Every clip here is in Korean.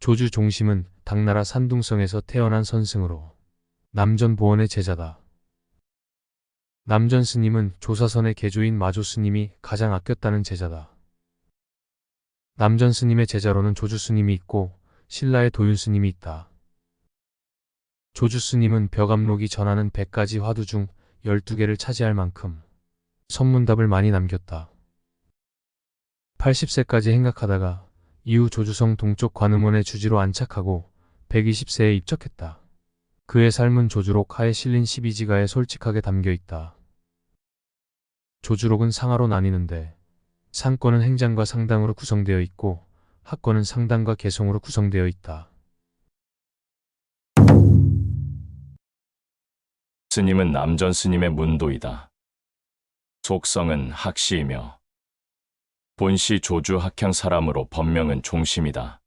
조주 종심은 당나라 산둥성에서 태어난 선승으로 남전 보원의 제자다. 남전 스님은 조사선의 개조인 마조 스님이 가장 아꼈다는 제자다. 남전 스님의 제자로는 조주 스님이 있고 신라의 도윤 스님이 있다. 조주 스님은 벽암록이 전하는 100가지 화두 중 12개를 차지할 만큼 선문답을 많이 남겼다. 80세까지 행각하다가 이후 조주성 동쪽 관음원의 주지로 안착하고 120세에 입적했다. 그의 삶은 조주록 하에 실린 12지가에 솔직하게 담겨 있다. 조주록은 상하로 나뉘는데 상권은 행장과 상당으로 구성되어 있고 하권은 상당과 개성으로 구성되어 있다. 스님은 남전 스님의 문도이다. 속성은 학시이며 본시 조주 학향 사람으로 법명은 종심이다.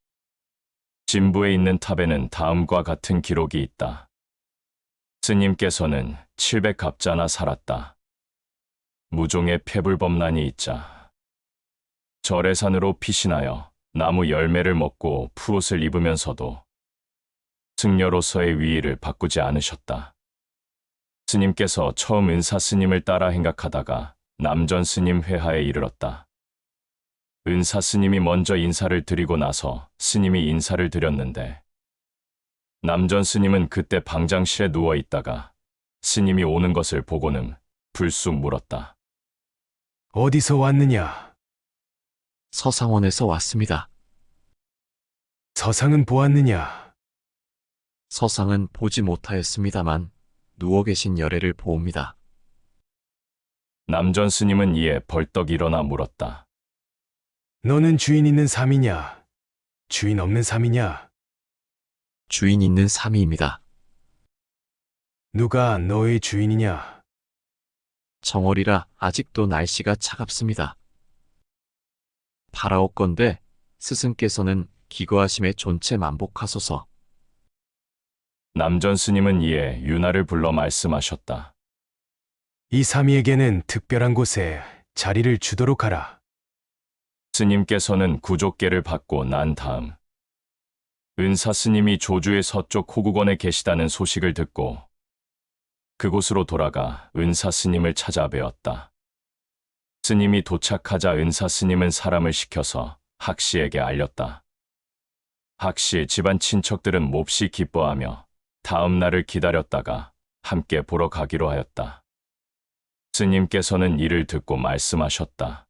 진부에 있는 탑에는 다음과 같은 기록이 있다. 스님께서는 700갑자나 살았다. 무종의 폐불법난이 있자 절해산으로 피신하여 나무 열매를 먹고 푸옷을 입으면서도 승려로서의 위의를 바꾸지 않으셨다. 스님께서 처음 은사 스님을 따라 행각하다가 남전 스님 회하에 이르렀다. 은사 스님이 먼저 인사를 드리고 나서 스님이 인사를 드렸는데 남전 스님은 그때 방장실에 누워 있다가 스님이 오는 것을 보고는 불쑥 물었다. 어디서 왔느냐? 서상원에서 왔습니다. 서상은 보았느냐? 서상은 보지 못하였습니다만 누워 계신 여래를 보옵니다. 남전 스님은 이에 벌떡 일어나 물었다. 너는 주인 있는 삶이냐? 주인 없는 삶이냐? 주인 있는 삼위입니다. 누가 너의 주인이냐? 정월이라 아직도 날씨가 차갑습니다. 바라옵건대 스승께서는 기거하심에 존체 만복하소서. 남전 스님은 이에 윤하를 불러 말씀하셨다. 이 삼위에게는 특별한 곳에 자리를 주도록 하라. 스님께서는 구족계를 받고 난 다음 은사 스님이 조주의 서쪽 호국원에 계시다는 소식을 듣고 그곳으로 돌아가 은사 스님을 찾아뵈었다. 스님이 도착하자 은사 스님은 사람을 시켜서 학시에게 알렸다. 학시의 집안 친척들은 몹시 기뻐하며 다음 날을 기다렸다가 함께 보러 가기로 하였다. 스님께서는 이를 듣고 말씀하셨다.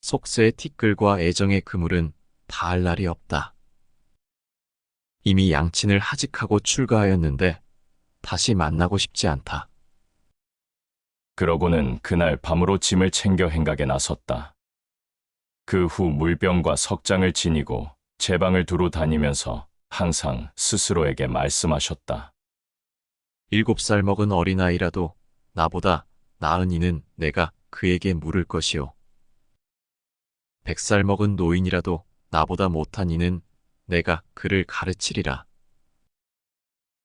속세의 티끌과 애정의 그물은 닿을 날이 없다. 이미 양친을 하직하고 출가하였는데 다시 만나고 싶지 않다. 그러고는 그날 밤으로 짐을 챙겨 행각에 나섰다. 그 후 물병과 석장을 지니고 제 방을 두루 다니면서 항상 스스로에게 말씀하셨다. 7살 먹은 어린아이라도 나보다 나은 이는 내가 그에게 물을 것이요. 100살 먹은 노인이라도 나보다 못한 이는 내가 그를 가르치리라.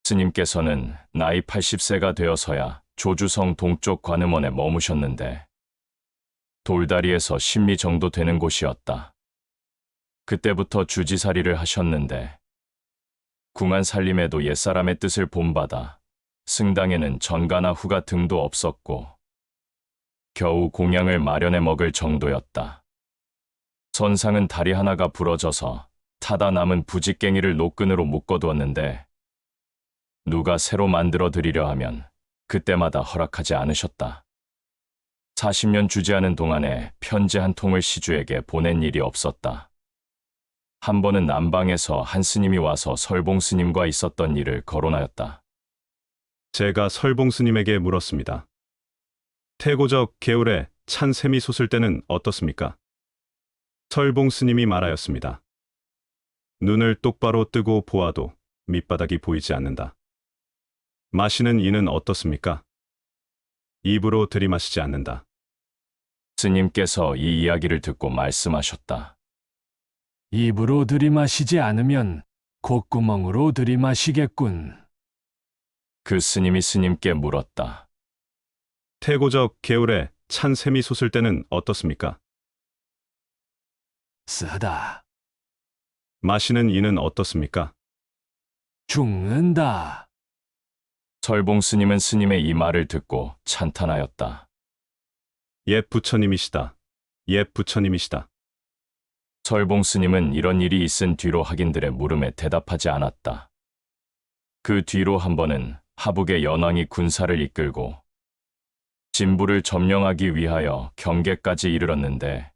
스님께서는 나이 80세가 되어서야 조주성 동쪽 관음원에 머무셨는데 돌다리에서 십리 정도 되는 곳이었다. 그때부터 주지살이를 하셨는데 궁한 살림에도 옛사람의 뜻을 본받아 승당에는 전가나 후가 등도 없었고 겨우 공양을 마련해 먹을 정도였다. 선상은 다리 하나가 부러져서 타다 남은 부직갱이를 노끈으로 묶어두었는데 누가 새로 만들어 드리려 하면 그때마다 허락하지 않으셨다. 40년 주지하는 동안에 편지 한 통을 시주에게 보낸 일이 없었다. 한 번은 남방에서 한 스님이 와서 설봉 스님과 있었던 일을 거론하였다. 제가 설봉 스님에게 물었습니다. 태고적 개울에 찬 샘이 솟을 때는 어떻습니까? 설봉 스님이 말하였습니다. 눈을 똑바로 뜨고 보아도 밑바닥이 보이지 않는다. 마시는 이는 어떻습니까? 입으로 들이마시지 않는다. 스님께서 이 이야기를 듣고 말씀하셨다. 입으로 들이마시지 않으면 콧구멍으로 들이마시겠군. 그 스님이 스님께 물었다. 태고적 개울에 찬 샘이 솟을 때는 어떻습니까? 쓰다. 마시는 이는 어떻습니까? 죽는다. 설봉 스님은 스님의 이 말을 듣고 찬탄하였다. 옛 부처님이시다. 옛 부처님이시다. 설봉 스님은 이런 일이 있은 뒤로 학인들의 물음에 대답하지 않았다. 그 뒤로 한 번은 하북의 연왕이 군사를 이끌고 진부를 점령하기 위하여 경계까지 이르렀는데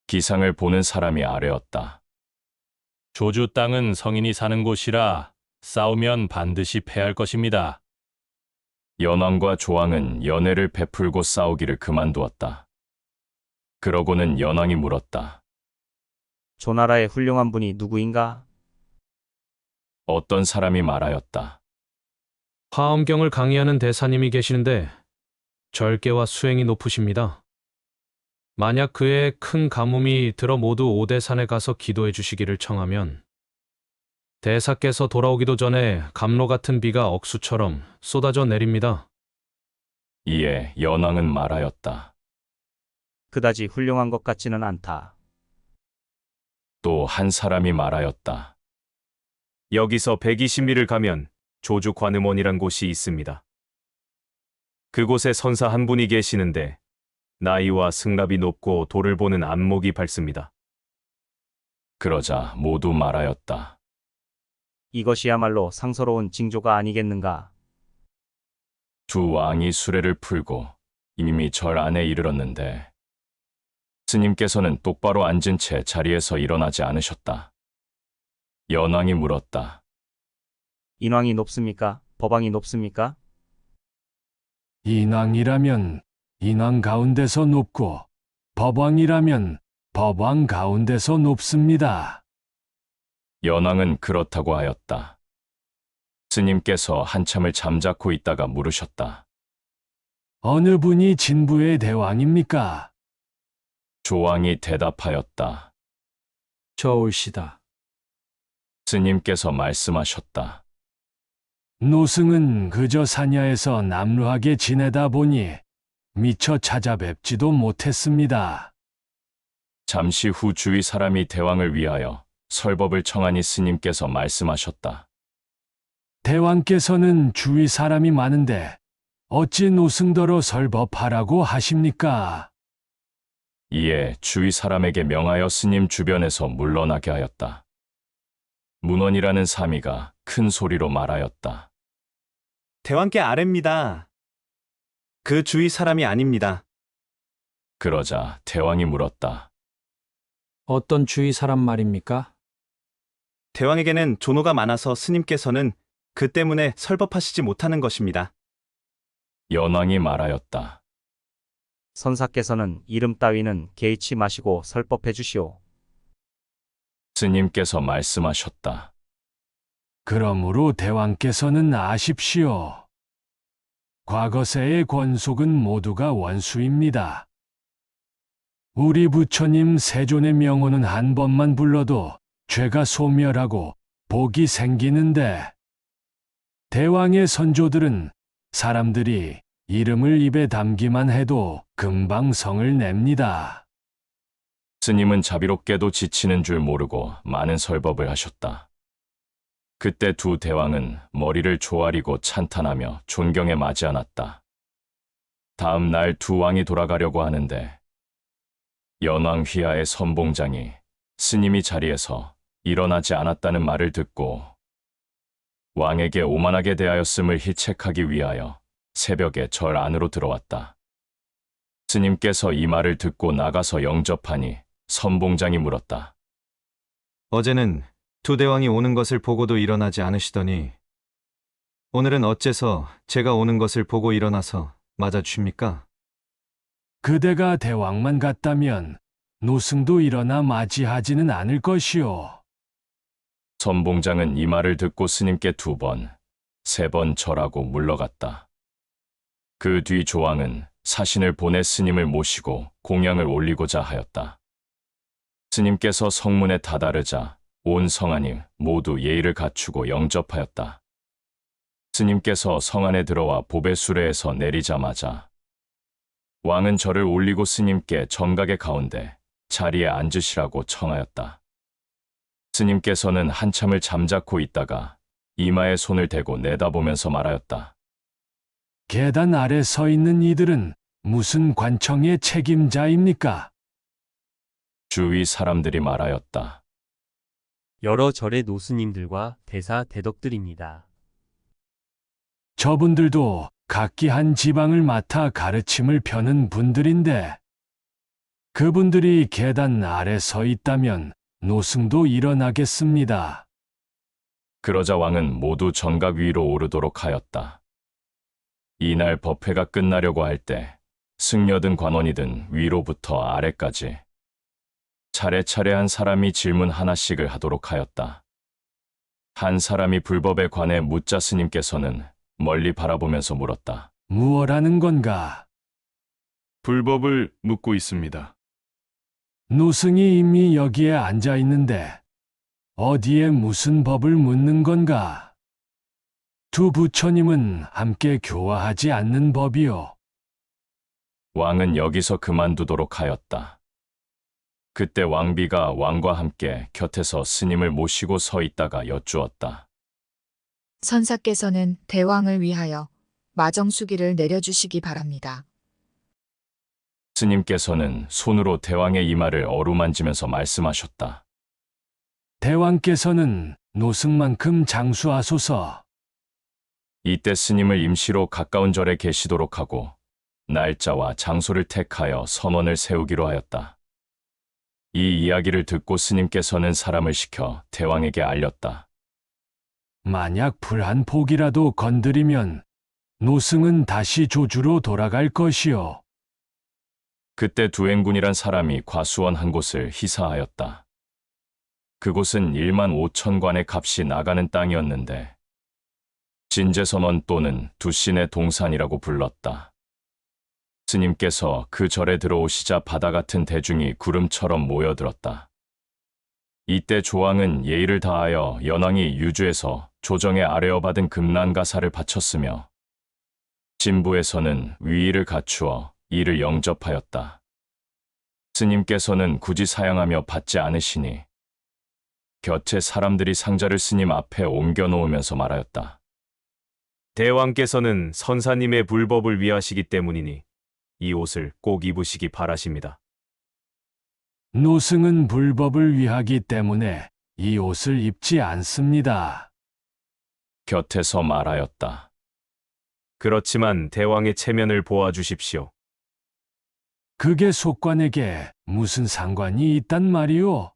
기상을 보는 사람이 아뢰었다. 조주 땅은 성인이 사는 곳이라 싸우면 반드시 패할 것입니다. 연왕과 조왕은 연회를 베풀고 싸우기를 그만두었다. 그러고는 연왕이 물었다. 조나라의 훌륭한 분이 누구인가? 어떤 사람이 말하였다. 화엄경을 강의하는 대사님이 계시는데 절개와 수행이 높으십니다. 만약 그의 큰 가뭄이 들어 모두 오대산에 가서 기도해 주시기를 청하면 대사께서 돌아오기도 전에 감로 같은 비가 억수처럼 쏟아져 내립니다. 이에 연왕은 말하였다. 그다지 훌륭한 것 같지는 않다. 또 한 사람이 말하였다. 여기서 120리를 가면 조주 관음원이란 곳이 있습니다. 그곳에 선사 한 분이 계시는데 나이와 승랍이 높고 도를 보는 안목이 밝습니다. 그러자 모두 말하였다. 이것이야말로 상서로운 징조가 아니겠는가? 두 왕이 수레를 풀고 이미 절 안에 이르렀는데 스님께서는 똑바로 앉은 채 자리에서 일어나지 않으셨다. 연왕이 물었다. 인왕이 높습니까? 법왕이 높습니까? 인왕이라면 인왕 가운데서 높고 법왕이라면 법왕 가운데서 높습니다. 연왕은 그렇다고 하였다. 스님께서 한참을 잠자코 있다가 물으셨다. 어느 분이 진부의 대왕입니까? 조왕이 대답하였다. 저울시다. 스님께서 말씀하셨다. 노승은 그저 사냐에서 남루하게 지내다 보니 미처 찾아뵙지도 못했습니다. 잠시 후 주위 사람이 대왕을 위하여 설법을 청하니 스님께서 말씀하셨다. 대왕께서는 주위 사람이 많은데 어찌 노승더러 설법하라고 하십니까? 이에 주위 사람에게 명하여 스님 주변에서 물러나게 하였다. 문원이라는 사미가 큰 소리로 말하였다. 대왕께 아뢰입니다. 그 주위 사람이 아닙니다. 그러자 대왕이 물었다. 어떤 주위 사람 말입니까? 대왕에게는 존호가 많아서 스님께서는 그 때문에 설법하시지 못하는 것입니다. 연왕이 말하였다. 선사께서는 이름 따위는 개의치 마시고 설법해 주시오. 스님께서 말씀하셨다. 그러므로 대왕께서는 아십시오. 과거세의 권속은 모두가 원수입니다. 우리 부처님 세존의 명호는 한 번만 불러도 죄가 소멸하고 복이 생기는데 대왕의 선조들은 사람들이 이름을 입에 담기만 해도 금방 성을 냅니다. 스님은 자비롭게도 지치는 줄 모르고 많은 설법을 하셨다. 그때 두 대왕은 머리를 조아리고 찬탄하며 존경에 맞이 않았다. 다음 날 두 왕이 돌아가려고 하는데 연왕 휘하의 선봉장이 스님이 자리에서 일어나지 않았다는 말을 듣고 왕에게 오만하게 대하였음을 힐책하기 위하여 새벽에 절 안으로 들어왔다. 스님께서 이 말을 듣고 나가서 영접하니 선봉장이 물었다. 어제는 두 대왕이 오는 것을 보고도 일어나지 않으시더니 오늘은 어째서 제가 오는 것을 보고 일어나서 맞아주십니까? 그대가 대왕만 같다면 노승도 일어나 맞이하지는 않을 것이오. 선봉장은 이 말을 듣고 스님께 2번, 3번 절하고 물러갔다. 그 뒤 조왕은 사신을 보내 스님을 모시고 공양을 올리고자 하였다. 스님께서 성문에 다다르자 온 성안이 모두 예의를 갖추고 영접하였다. 스님께서 성안에 들어와 보배 수레에서 내리자마자 왕은 절을 올리고 스님께 정각의 가운데 자리에 앉으시라고 청하였다. 스님께서는 한참을 잠자코 있다가 이마에 손을 대고 내다보면서 말하였다. 계단 아래 서 있는 이들은 무슨 관청의 책임자입니까? 주위 사람들이 말하였다. 여러 절의 노스님들과 대사 대덕들입니다. 저분들도 각기 한 지방을 맡아 가르침을 펴는 분들인데 그분들이 계단 아래 서 있다면 노승도 일어나겠습니다. 그러자 왕은 모두 정각 위로 오르도록 하였다. 이날 법회가 끝나려고 할 때 승려든 관원이든 위로부터 아래까지 차례차례 한 사람이 질문 하나씩을 하도록 하였다. 한 사람이 불법에 관해 묻자 스님께서는 멀리 바라보면서 물었다. 무엇하는 건가? 불법을 묻고 있습니다. 노승이 이미 여기에 앉아 있는데 어디에 무슨 법을 묻는 건가? 두 부처님은 함께 교화하지 않는 법이요. 왕은 여기서 그만두도록 하였다. 그때 왕비가 왕과 함께 곁에서 스님을 모시고 서 있다가 여쭈었다. 선사께서는 대왕을 위하여 마정수기를 내려주시기 바랍니다. 스님께서는 손으로 대왕의 이마를 어루만지면서 말씀하셨다. 대왕께서는 노승만큼 장수하소서. 이때 스님을 임시로 가까운 절에 계시도록 하고 날짜와 장소를 택하여 선언을 세우기로 하였다. 이 이야기를 듣고 스님께서는 사람을 시켜 대왕에게 알렸다. 만약 불 한 폭이라도 건드리면 노승은 다시 조주로 돌아갈 것이요. 그때 두행군이란 사람이 과수원 한 곳을 희사하였다. 그곳은 1만 5천 관의 값이 나가는 땅이었는데 진제선원 또는 두신의 동산이라고 불렀다. 스님께서 그 절에 들어오시자 바다 같은 대중이 구름처럼 모여들었다. 이때 조왕은 예의를 다하여 연왕이 유주에서 조정에 아뢰어 받은 금난가사를 바쳤으며 진부에서는 위의를 갖추어 이를 영접하였다. 스님께서는 굳이 사양하며 받지 않으시니 곁에 사람들이 상자를 스님 앞에 옮겨 놓으면서 말하였다. 대왕께서는 선사님의 불법을 위하시기 때문이니 이 옷을 꼭 입으시기 바라십니다. 노승은 불법을 위하기 때문에 이 옷을 입지 않습니다. 곁에서 말하였다. 그렇지만 대왕의 체면을 보아주십시오. 그게 속관에게 무슨 상관이 있단 말이오?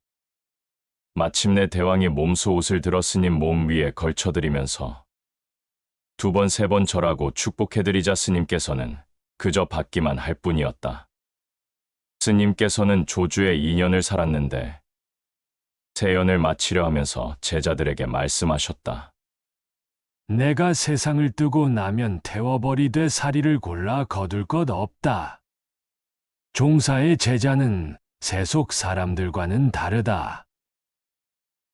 마침내 대왕이 몸소 옷을 들어 스님 몸 위에 걸쳐드리면서 2번, 3번 절하고 축복해드리자 스님께서는 그저 받기만 할 뿐이었다. 스님께서는 조주에 2년을 살았는데 세연을 마치려 하면서 제자들에게 말씀하셨다. 내가 세상을 뜨고 나면 태워버리되 사리를 골라 거둘 것 없다. 종사의 제자는 세속 사람들과는 다르다.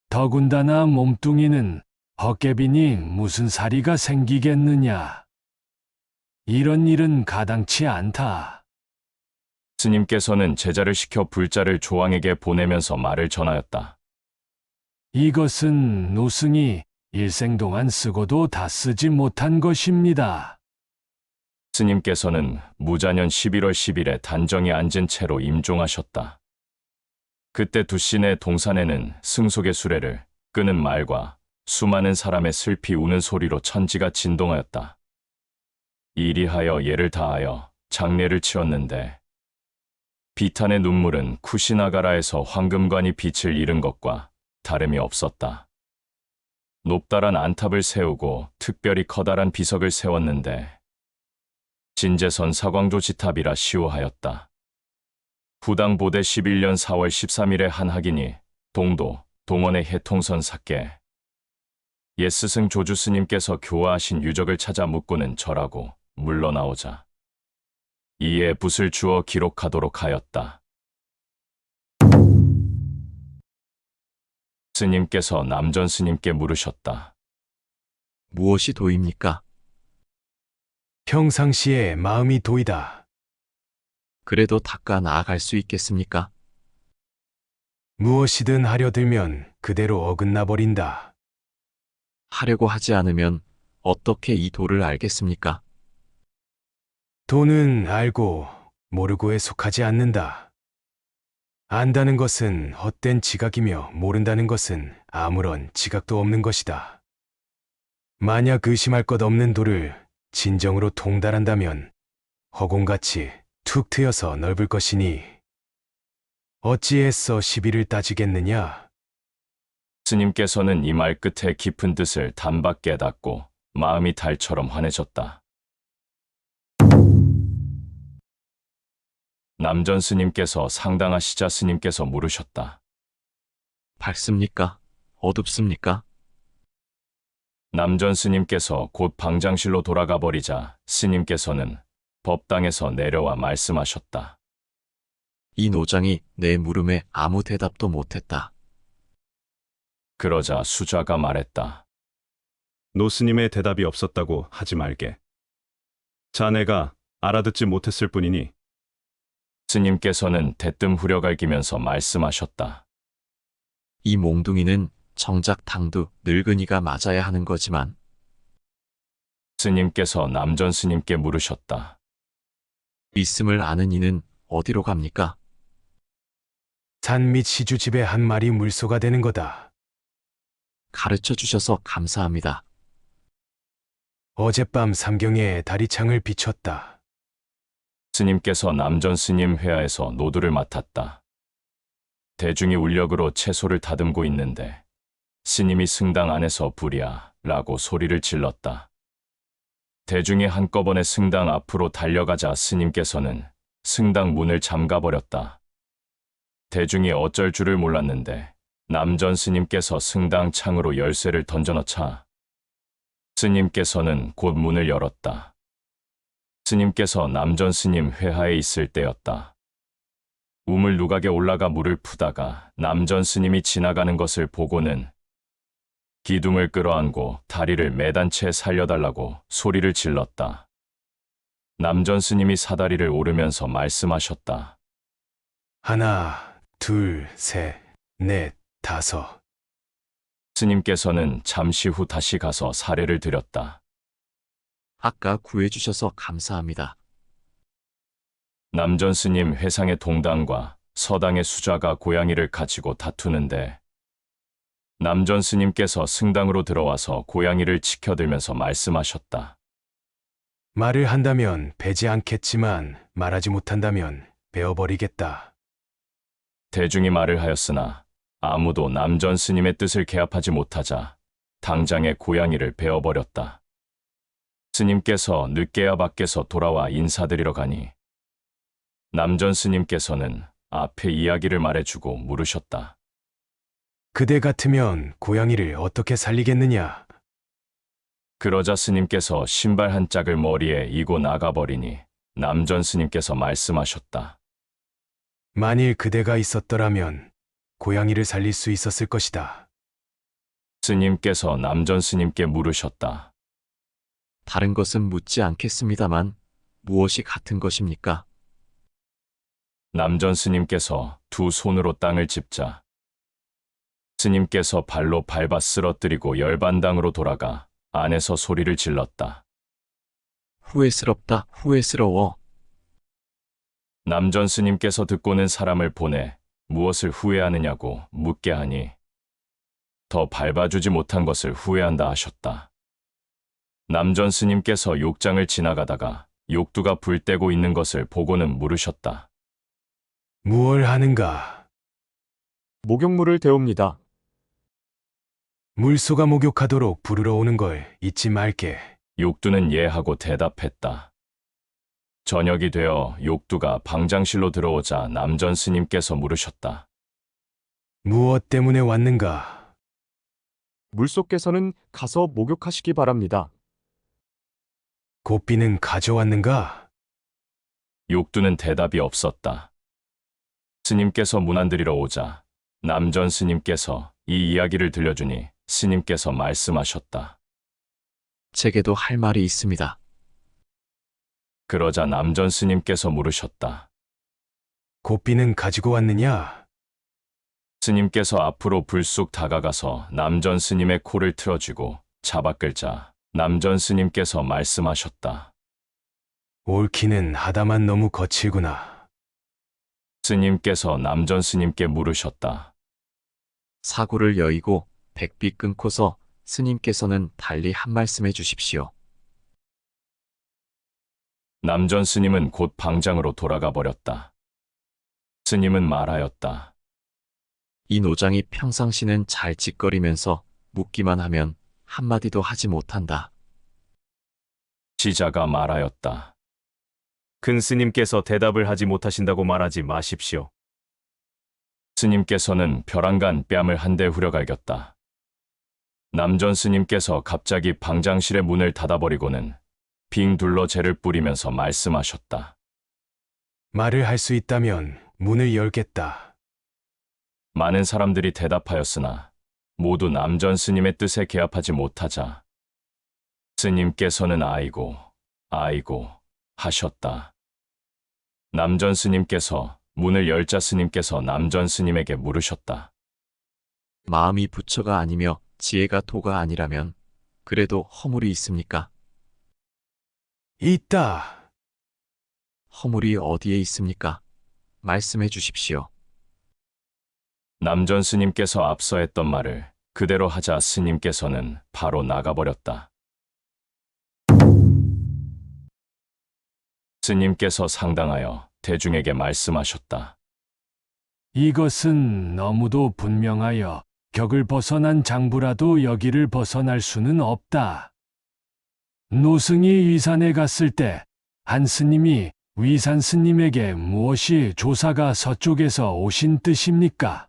더군다나 몸뚱이는 헛개비니 무슨 사리가 생기겠느냐. 이런 일은 가당치 않다. 스님께서는 제자를 시켜 불자를 조왕에게 보내면서 말을 전하였다. 이것은 노승이 일생 동안 쓰고도 다 쓰지 못한 것입니다. 스님께서는 무자년 11월 10일에 단정히 앉은 채로 임종하셨다. 그때 두신의 동산에는 승속의 수레를 끄는 말과 수많은 사람의 슬피 우는 소리로 천지가 진동하였다. 이리하여 예를 다하여 장례를 치렀는데 비탄의 눈물은 쿠시나가라에서 황금관이 빛을 잃은 것과 다름이 없었다. 높다란 안탑을 세우고 특별히 커다란 비석을 세웠는데 진제선 사광조 지탑이라 시호하였다. 부당보대 11년 4월 13일에 한 학인이 동도, 동원의 해통선 삭계 옛스승 조주스님께서 교화하신 유적을 찾아 묻고는 절하고 물러나오자 이에 붓을 주어 기록하도록 하였다. 스님께서 남전 스님께 물으셨다. 무엇이 도입니까? 평상시에 마음이 도이다. 그래도 닦아 나아갈 수 있겠습니까? 무엇이든 하려 들면 그대로 어긋나 버린다. 하려고 하지 않으면 어떻게 이 도를 알겠습니까? 도는 알고 모르고에 속하지 않는다. 안다는 것은 헛된 지각이며 모른다는 것은 아무런 지각도 없는 것이다. 만약 의심할 것 없는 도를 진정으로 통달한다면 허공같이 툭 트여서 넓을 것이니 어찌해서 시비를 따지겠느냐? 스님께서는 이 말 끝에 깊은 뜻을 단박 깨닫고 마음이 달처럼 환해졌다. 남전 스님께서 상당하시자 스님께서 물으셨다. 밝습니까? 어둡습니까? 남전 스님께서 곧 방장실로 돌아가 버리자 스님께서는 법당에서 내려와 말씀하셨다. 이 노장이 내 물음에 아무 대답도 못했다. 그러자 수자가 말했다. 노스님의 대답이 없었다고 하지 말게. 자네가 알아듣지 못했을 뿐이니 스님께서는 대뜸 후려갈기면서 말씀하셨다. 이 몽둥이는 정작 당도 늙은이가 맞아야 하는 거지만 스님께서 남전 스님께 물으셨다. 있음을 아는 이는 어디로 갑니까? 산 및 시주집에 한 마리 물소가 되는 거다. 가르쳐 주셔서 감사합니다. 어젯밤 삼경에 다리창을 비췄다. 스님께서 남전 스님 회하에서 노두를 맡았다. 대중이 울력으로 채소를 다듬고 있는데 스님이 승당 안에서 부랴 라고 소리를 질렀다. 대중이 한꺼번에 승당 앞으로 달려가자 스님께서는 승당 문을 잠가버렸다. 대중이 어쩔 줄을 몰랐는데 남전 스님께서 승당 창으로 열쇠를 던져넣자 스님께서는 곧 문을 열었다. 스님께서 남전 스님 회하에 있을 때였다. 우물 누각에 올라가 물을 푸다가 남전 스님이 지나가는 것을 보고는 기둥을 끌어안고 다리를 매단 채 살려달라고 소리를 질렀다. 남전 스님이 사다리를 오르면서 말씀하셨다. 하나, 둘, 셋, 넷, 다섯. 스님께서는 잠시 후 다시 가서 사례를 드렸다. 아까 구해주셔서 감사합니다. 남전 스님 회상의 동당과 서당의 수자가 고양이를 가지고 다투는데 남전 스님께서 승당으로 들어와서 고양이를 치켜들면서 말씀하셨다. 말을 한다면 베지 않겠지만 말하지 못한다면 베어버리겠다. 대중이 말을 하였으나 아무도 남전 스님의 뜻을 개합하지 못하자 당장에 고양이를 베어버렸다. 스님께서 늦게야 밖에서 돌아와 인사드리러 가니 남전 스님께서는 앞에 이야기를 말해주고 물으셨다. 그대 같으면 고양이를 어떻게 살리겠느냐? 그러자 스님께서 신발 한 짝을 머리에 이고 나가버리니 남전 스님께서 말씀하셨다. 만일 그대가 있었더라면 고양이를 살릴 수 있었을 것이다. 스님께서 남전 스님께 물으셨다. 다른 것은 묻지 않겠습니다만 무엇이 같은 것입니까? 남전 스님께서 두 손으로 땅을 짚자 스님께서 발로 밟아 쓰러뜨리고 열반당으로 돌아가 안에서 소리를 질렀다. 후회스럽다, 후회스러워. 남전 스님께서 듣고는 사람을 보내 무엇을 후회하느냐고 묻게 하니 더 밟아주지 못한 것을 후회한다 하셨다. 남전 스님께서 욕장을 지나가다가 욕두가 불 떼고 있는 것을 보고는 물으셨다. 무얼 하는가? 목욕물을 데웁니다. 물소가 목욕하도록 부르러 오는 걸 잊지 말게. 욕두는 예하고 대답했다. 저녁이 되어 욕두가 방장실로 들어오자 남전 스님께서 물으셨다. 무엇 때문에 왔는가? 물소께서는 가서 목욕하시기 바랍니다. 고삐는 가져왔는가? 욕두는 대답이 없었다. 스님께서 문안드리러 오자 남전 스님께서 이 이야기를 들려주니 스님께서 말씀하셨다. 제게도 할 말이 있습니다. 그러자 남전 스님께서 물으셨다. 고삐는 가지고 왔느냐? 스님께서 앞으로 불쑥 다가가서 남전 스님의 코를 틀어쥐고 잡아 끌자 남전 스님께서 말씀하셨다. 옳기는 하다만 너무 거칠구나. 스님께서 남전 스님께 물으셨다. 사고를 여의고 백비 끊고서 스님께서는 달리 한 말씀 해주십시오. 남전 스님은 곧 방장으로 돌아가 버렸다. 스님은 말하였다. 이 노장이 평상시는 잘 짓거리면서 묻기만 하면 한마디도 하지 못한다. 지자가 말하였다. 큰 스님께서 대답을 하지 못하신다고 말하지 마십시오. 스님께서는 벼랑간 뺨을 한 대 후려갈겼다. 남전 스님께서 갑자기 방장실의 문을 닫아버리고는 빙 둘러 재를 뿌리면서 말씀하셨다. 말을 할 수 있다면 문을 열겠다. 많은 사람들이 대답하였으나 모두 남전 스님의 뜻에 개합하지 못하자 스님께서는 아이고 하셨다. 남전 스님께서 문을 열자 스님께서 남전 스님에게 물으셨다. 마음이 부처가 아니며 지혜가 도가 아니라면 그래도 허물이 있습니까? 있다. 허물이 어디에 있습니까? 말씀해 주십시오. 남전 스님께서 앞서 했던 말을 그대로 하자 스님께서는 바로 나가버렸다. 스님께서 상당하여 대중에게 말씀하셨다. 이것은 너무도 분명하여 격을 벗어난 장부라도 여기를 벗어날 수는 없다. 노승이 위산에 갔을 때 한 스님이 위산 스님에게 무엇이 조사가 서쪽에서 오신 뜻입니까?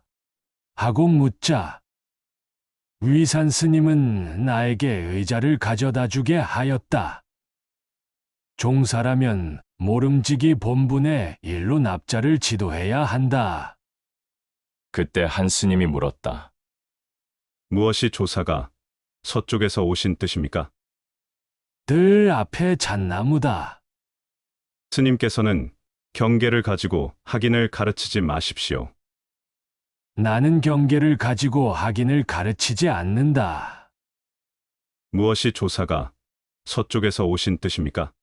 하고 묻자 위산 스님은 나에게 의자를 가져다 주게 하였다. 종사라면 모름지기 본분에 일로 납자를 지도해야 한다. 그때 한 스님이 물었다. 무엇이 조사가 서쪽에서 오신 뜻입니까? 들 앞에 잣나무다. 스님께서는 경계를 가지고 학인을 가르치지 마십시오. 나는 경계를 가지고 학인을 가르치지 않는다. 무엇이 조사가 서쪽에서 오신 뜻입니까?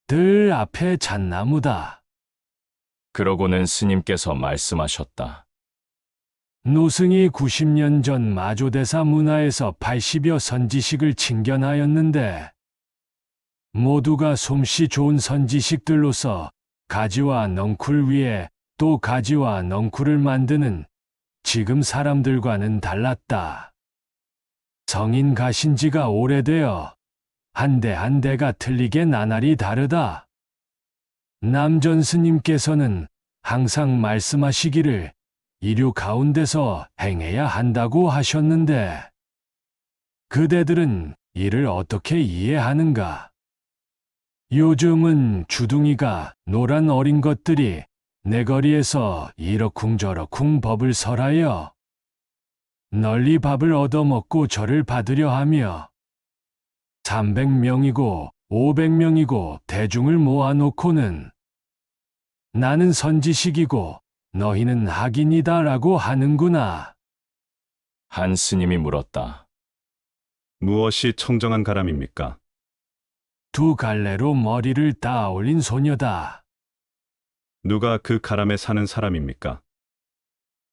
들 앞에 잣나무다. 그러고는 스님께서 말씀하셨다. 노승이 90년 전 마조대사 문화에서 80여 선지식을 칭견하였는데 모두가 솜씨 좋은 선지식들로서 가지와 넝쿨 위에 또 가지와 넝쿨을 만드는 지금 사람들과는 달랐다. 성인 가신 지가 오래되어 한 대 한 대가 틀리게 나날이 다르다. 남전 스님께서는 항상 말씀하시기를 이류 가운데서 행해야 한다고 하셨는데 그대들은 이를 어떻게 이해하는가? 요즘은 주둥이가 노란 어린 것들이 내 거리에서 이러쿵저러쿵 법을 설하여 널리 밥을 얻어먹고 절을 받으려 하며 300명이고 500명이고 대중을 모아놓고는 나는 선지식이고 너희는 학인이다라고 하는구나. 한 스님이 물었다. 무엇이 청정한 가람입니까? 두 갈래로 머리를 따올린 소녀다. 누가 그 가람에 사는 사람입니까?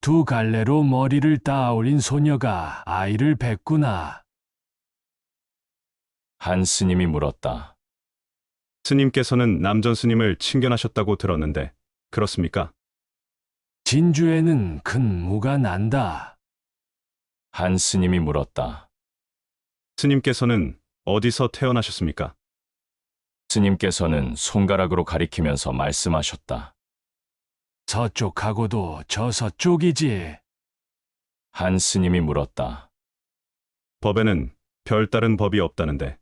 두 갈래로 머리를 따올린 소녀가 아이를 뱄구나. 한 스님이 물었다. 스님께서는 남전 스님을 칭견하셨다고 들었는데 그렇습니까? 진주에는 큰 무가 난다. 한 스님이 물었다. 스님께서는 어디서 태어나셨습니까? 스님께서는 손가락으로 가리키면서 말씀하셨다. 서쪽하고도 저 서쪽이지. 한 스님이 물었다. 법에는 별다른 법이 없다는데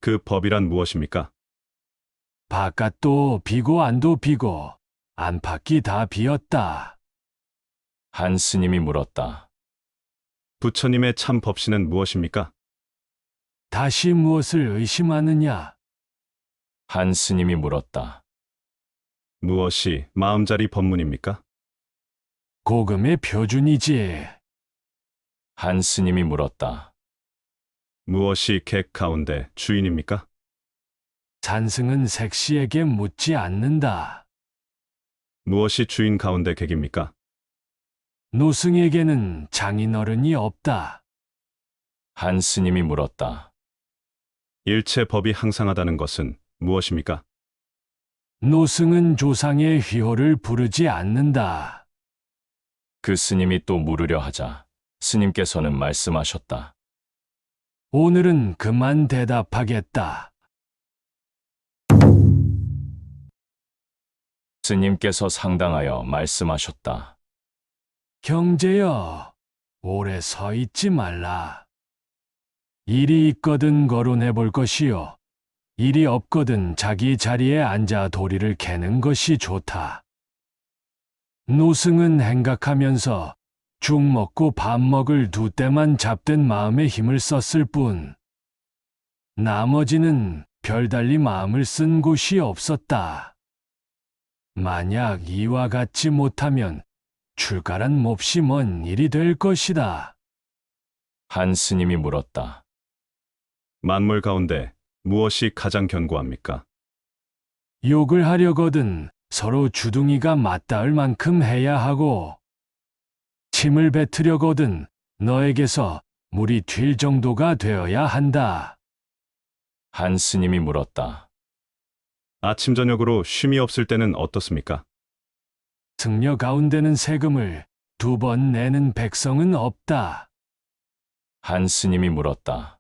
그 법이란 무엇입니까? 바깥도 비고 안도 비고 안팎이 다 비었다. 한 스님이 물었다. 부처님의 참 법시는 무엇입니까? 다시 무엇을 의심하느냐? 한 스님이 물었다. 무엇이 마음자리 법문입니까? 고금의 표준이지. 한 스님이 물었다. 무엇이 객 가운데 주인입니까? 산승은 색시에게 묻지 않는다. 무엇이 주인 가운데 객입니까? 노승에게는 장인어른이 없다. 한 스님이 물었다. 일체 법이 항상하다는 것은 무엇입니까? 노승은 조상의 휘호를 부르지 않는다. 그 스님이 또 물으려 하자 스님께서는 말씀하셨다. 오늘은 그만 대답하겠다. 스님께서 상당하여 말씀하셨다. 경제여, 오래 서 있지 말라. 일이 있거든 거론해 볼 것이요. 일이 없거든 자기 자리에 앉아 도리를 캐는 것이 좋다. 노승은 행각하면서 죽 먹고 밥 먹을 두 때만 잡된 마음에 힘을 썼을 뿐, 나머지는 별달리 마음을 쓴 곳이 없었다. 만약 이와 같지 못하면 출가란 몹시 먼 일이 될 것이다. 한 스님이 물었다. 만물 가운데 무엇이 가장 견고합니까? 욕을 하려거든 서로 주둥이가 맞닿을 만큼 해야 하고, 침을 뱉으려거든 너에게서 물이 튈 정도가 되어야 한다. 한 스님이 물었다. 아침 저녁으로 쉼이 없을 때는 어떻습니까? 승려 가운데는 세금을 2번 내는 백성은 없다. 한 스님이 물었다.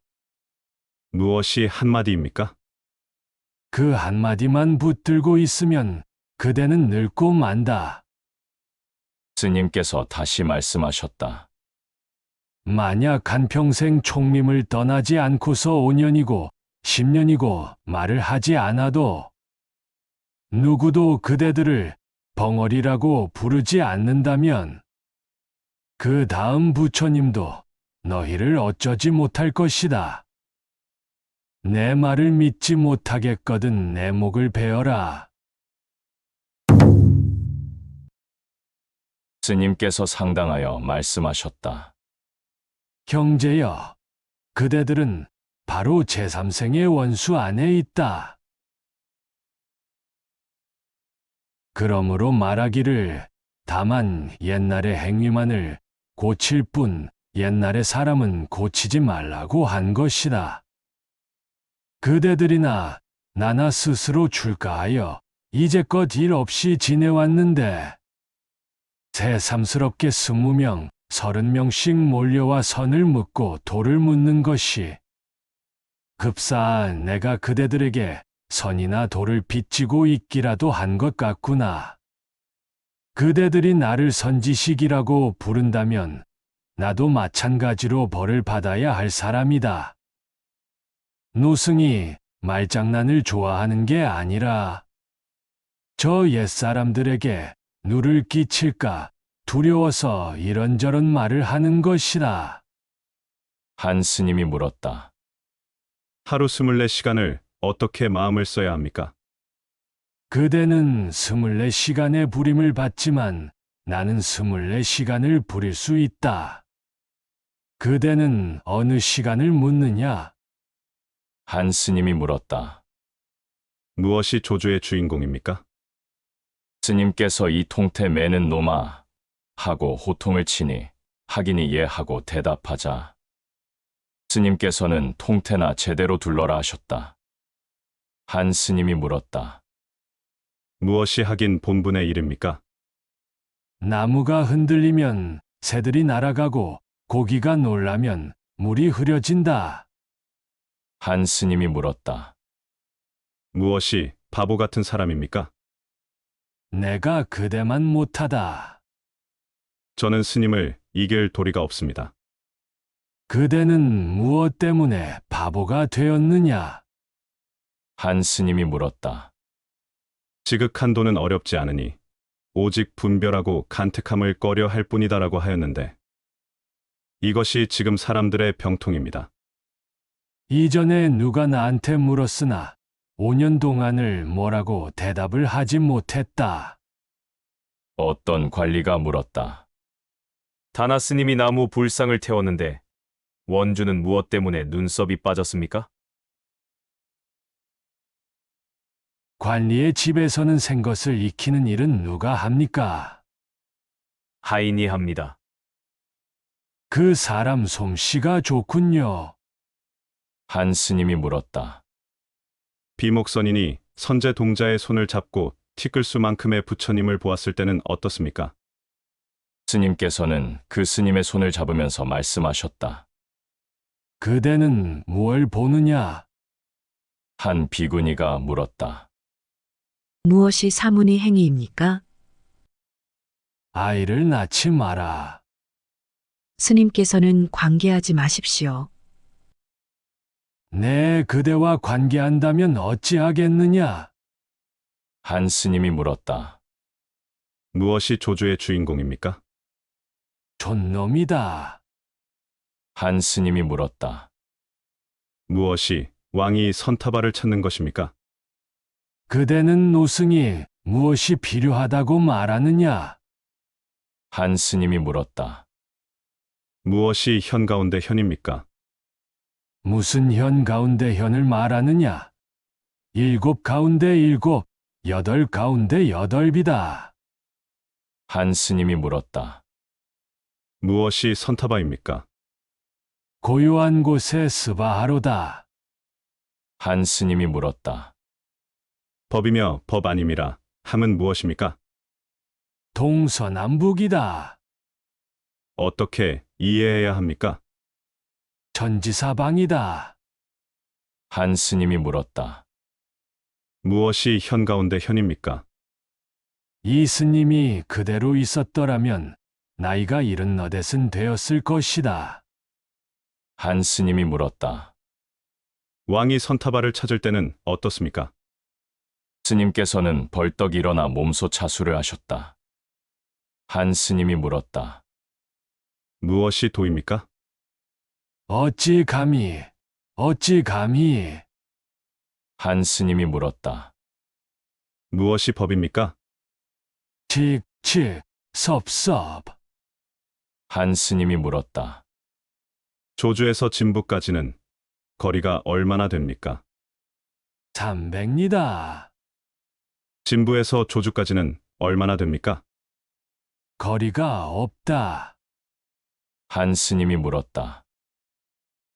무엇이 한마디입니까? 그 한마디만 붙들고 있으면 그대는 늙고 만다. 스님께서 다시 말씀하셨다. 만약 한평생 총림을 떠나지 않고서 5년이고 10년이고 말을 하지 않아도 누구도 그대들을 벙어리라고 부르지 않는다면 그 다음 부처님도 너희를 어쩌지 못할 것이다. 내 말을 믿지 못하겠거든 내 목을 베어라. 스님께서 상당하여 말씀하셨다. 경제여, 그대들은 바로 제3생의 원수 안에 있다. 그러므로 말하기를 다만 옛날의 행위만을 고칠 뿐 옛날의 사람은 고치지 말라고 한 것이다. 그대들이나 나나 스스로 출가하여 이제껏 일 없이 지내왔는데 새삼스럽게 20명, 30명씩 몰려와 선을 묻고 돌을 묻는 것이 급사 내가 그대들에게 선이나 돌을 빚지고 있기라도 한 것 같구나. 그대들이 나를 선지식이라고 부른다면 나도 마찬가지로 벌을 받아야 할 사람이다. 노승이 말장난을 좋아하는 게 아니라 저 옛사람들에게 누를 끼칠까 두려워서 이런저런 말을 하는 것이다. 한 스님이 물었다. 하루 24시간을 어떻게 마음을 써야 합니까? 그대는 24시간의 부림을 받지만 나는 24시간을 부릴 수 있다. 그대는 어느 시간을 묻느냐? 한 스님이 물었다. 무엇이 조주의 주인공입니까? 스님께서 이 통태 매는 놈아 하고 호통을 치니 하긴이 예 하고 대답하자 스님께서는 통태나 제대로 둘러라 하셨다. 한 스님이 물었다. 무엇이 하긴 본분의 일입니까? 나무가 흔들리면 새들이 날아가고 고기가 놀라면 물이 흐려진다. 한 스님이 물었다. 무엇이 바보 같은 사람입니까? 내가 그대만 못하다. 저는 스님을 이길 도리가 없습니다. 그대는 무엇 때문에 바보가 되었느냐? 한 스님이 물었다. 지극한 도는 어렵지 않으니 오직 분별하고 간택함을 꺼려 할 뿐이다라고 하였는데 이것이 지금 사람들의 병통입니다. 이전에 누가 나한테 물었으나 5년 동안을 뭐라고 대답을 하지 못했다. 어떤 관리가 물었다. 다나 스님이 나무 불상을 태웠는데 원주는 무엇 때문에 눈썹이 빠졌습니까? 관리의 집에서는 생것을 익히는 일은 누가 합니까? 하인이 합니다. 그 사람 솜씨가 좋군요. 한 스님이 물었다. 비목선인이 선제 동자의 손을 잡고 티끌수만큼의 부처님을 보았을 때는 어떻습니까? 스님께서는 그 스님의 손을 잡으면서 말씀하셨다. 그대는 무얼 보느냐? 한 비구니가 물었다. 무엇이 사문의 행위입니까? 아이를 낳지 마라. 스님께서는 관계하지 마십시오. 내 그대와 관계한다면 어찌하겠느냐? 한 스님이 물었다. 무엇이 조주의 주인공입니까? 촌놈이다. 한 스님이 물었다. 무엇이 왕이 선타바를 찾는 것입니까? 그대는 노승이 무엇이 필요하다고 말하느냐? 한 스님이 물었다. 무엇이 현 가운데 현입니까? 무슨 현 가운데 현을 말하느냐? 7 가운데 7, 8 가운데 8이다. 한 스님이 물었다. 무엇이 선타바입니까? 고요한 곳에 스바하로다. 한 스님이 물었다. 법이며 법 아님이라 함은 무엇입니까? 동서남북이다. 어떻게 이해해야 합니까? 천지사방이다. 한 스님이 물었다. 무엇이 현 가운데 현입니까? 이 스님이 그대로 있었더라면 나이가 70 되었을 것이다. 한 스님이 물었다. 왕이 선타바를 찾을 때는 어떻습니까? 스님께서는 벌떡 일어나 몸소 차수를 하셨다. 한 스님이 물었다. 무엇이 도입니까? 어찌 감히, 어찌 감히. 한 스님이 물었다. 무엇이 법입니까? 칙, 섭섭. 한 스님이 물었다. 조주에서 진부까지는 거리가 얼마나 됩니까? 300리다. 진부에서 조주까지는 얼마나 됩니까? 거리가 없다. 한 스님이 물었다.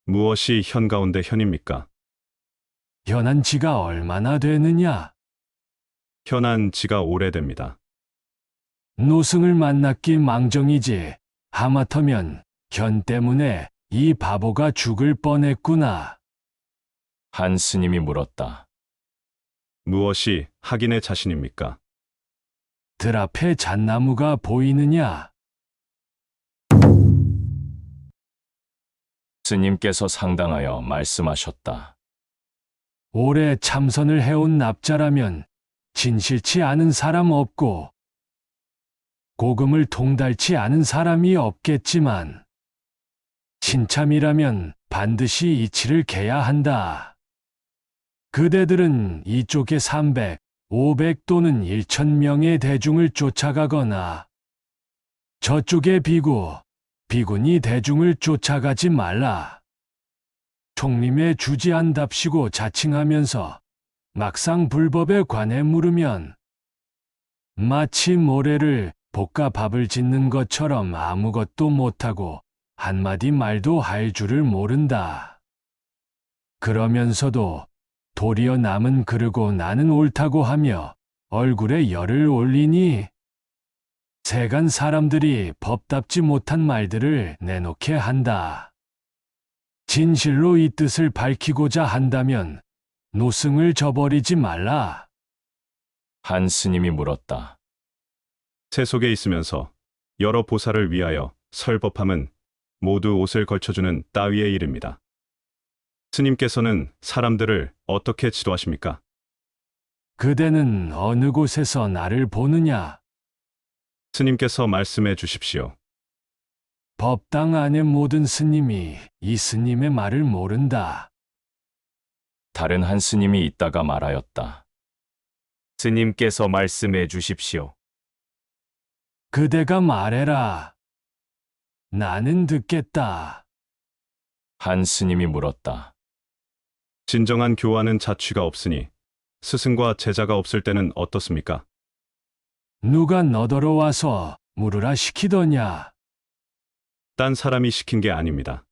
무엇이 현 가운데 현입니까? 현한 지가 얼마나 되느냐? 현한 지가 오래됩니다. 노승을 만났기 망정이지. 하마터면 현 때문에 이 바보가 죽을 뻔했구나. 한 스님이 물었다. 무엇이 학인의 자신입니까? 들 앞에 잣나무가 보이느냐? 스님께서 상당하여 말씀하셨다. 오래 참선을 해온 납자라면 진실치 않은 사람 없고 고금을 통달치 않은 사람이 없겠지만 신참이라면 반드시 이치를 개야 한다. 그대들은 이쪽에 300, 500 또는 1000명의 대중을 쫓아가거나 저쪽의 비군이 대중을 쫓아가지 말라. 총림에 주지한답시고 자칭하면서 막상 불법에 관해 물으면 마치 모래를 볶아 밥을 짓는 것처럼 아무것도 못하고 한마디 말도 할 줄을 모른다. 그러면서도 도리어 남은 그르고 나는 옳다고 하며 얼굴에 열을 올리니 세간 사람들이 법답지 못한 말들을 내놓게 한다. 진실로 이 뜻을 밝히고자 한다면 노승을 저버리지 말라. 한 스님이 물었다. 세속에 있으면서 여러 보살을 위하여 설법함은 모두 옷을 걸쳐주는 따위의 일입니다. 스님께서는 사람들을 어떻게 지도하십니까? 그대는 어느 곳에서 나를 보느냐? 스님께서 말씀해 주십시오. 법당 안의 모든 스님이 이 스님의 말을 모른다. 다른 한 스님이 있다가 말하였다. 스님께서 말씀해 주십시오. 그대가 말해라. 나는 듣겠다. 한 스님이 물었다. 진정한 교화는 자취가 없으니 스승과 제자가 없을 때는 어떻습니까? 누가 너더러 와서 물으라 시키더냐? 딴 사람이 시킨 게 아닙니다.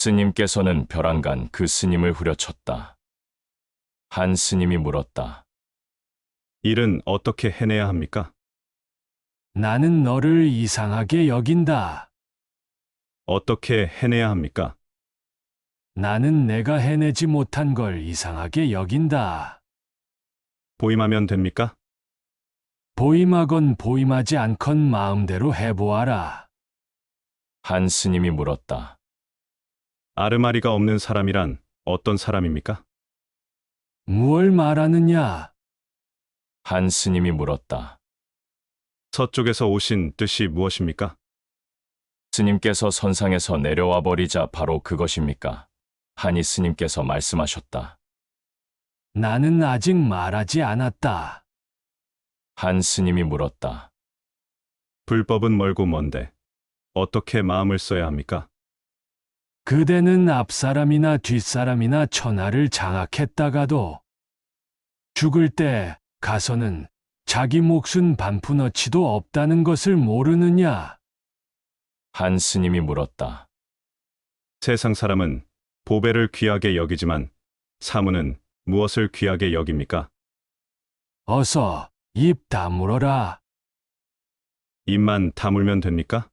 스님께서는 벼랑간 그 스님을 후려쳤다. 한 스님이 물었다. 일은 어떻게 해내야 합니까? 나는 너를 이상하게 여긴다. 어떻게 해내야 합니까? 나는 내가 해내지 못한 걸 이상하게 여긴다. 보임하면 됩니까? 보임하건 보임하지 않건 마음대로 해보아라. 한 스님이 물었다. 아르마리가 없는 사람이란 어떤 사람입니까? 무얼 말하느냐? 한 스님이 물었다. 서쪽에서 오신 뜻이 무엇입니까? 스님께서 선상에서 내려와 버리자 바로 그것입니까? 한이 스님께서 말씀하셨다. 나는 아직 말하지 않았다. 한 스님이 물었다. 불법은 멀고 먼데 어떻게 마음을 써야 합니까? 그대는 앞사람이나 뒷사람이나 천하를 장악했다가도 죽을 때 가서는 자기 몫은 반푼어치도 없다는 것을 모르느냐? 한 스님이 물었다. 세상 사람은 보배를 귀하게 여기지만 사무는 무엇을 귀하게 여깁니까? 어서 입 다물어라. 입만 다물면 됩니까?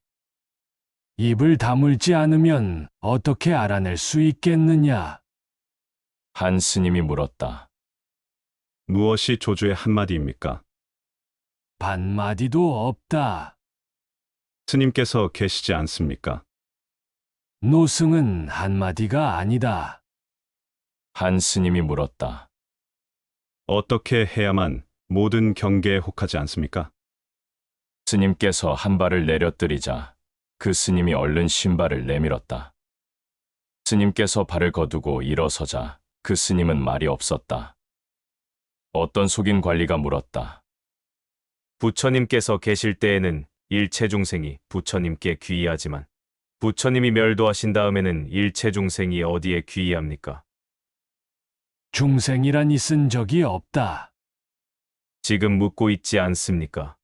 입을 다물지 않으면 어떻게 알아낼 수 있겠느냐? 한 스님이 물었다. 무엇이 조주의 한마디입니까? 반마디도 없다. 스님께서 계시지 않습니까? 노승은 한마디가 아니다. 한 스님이 물었다. 어떻게 해야만 모든 경계에 혹하지 않습니까? 스님께서 한 발을 내려뜨리자 그 스님이 얼른 신발을 내밀었다. 스님께서 발을 거두고 일어서자 그 스님은 말이 없었다. 어떤 속인 관리가 물었다. 부처님께서 계실 때에는 일체 중생이 부처님께 귀의하지만 부처님이 멸도하신 다음에는 일체 중생이 어디에 귀의합니까? 중생이란 있은 적이 없다. 지금 묻고 있지 않습니까?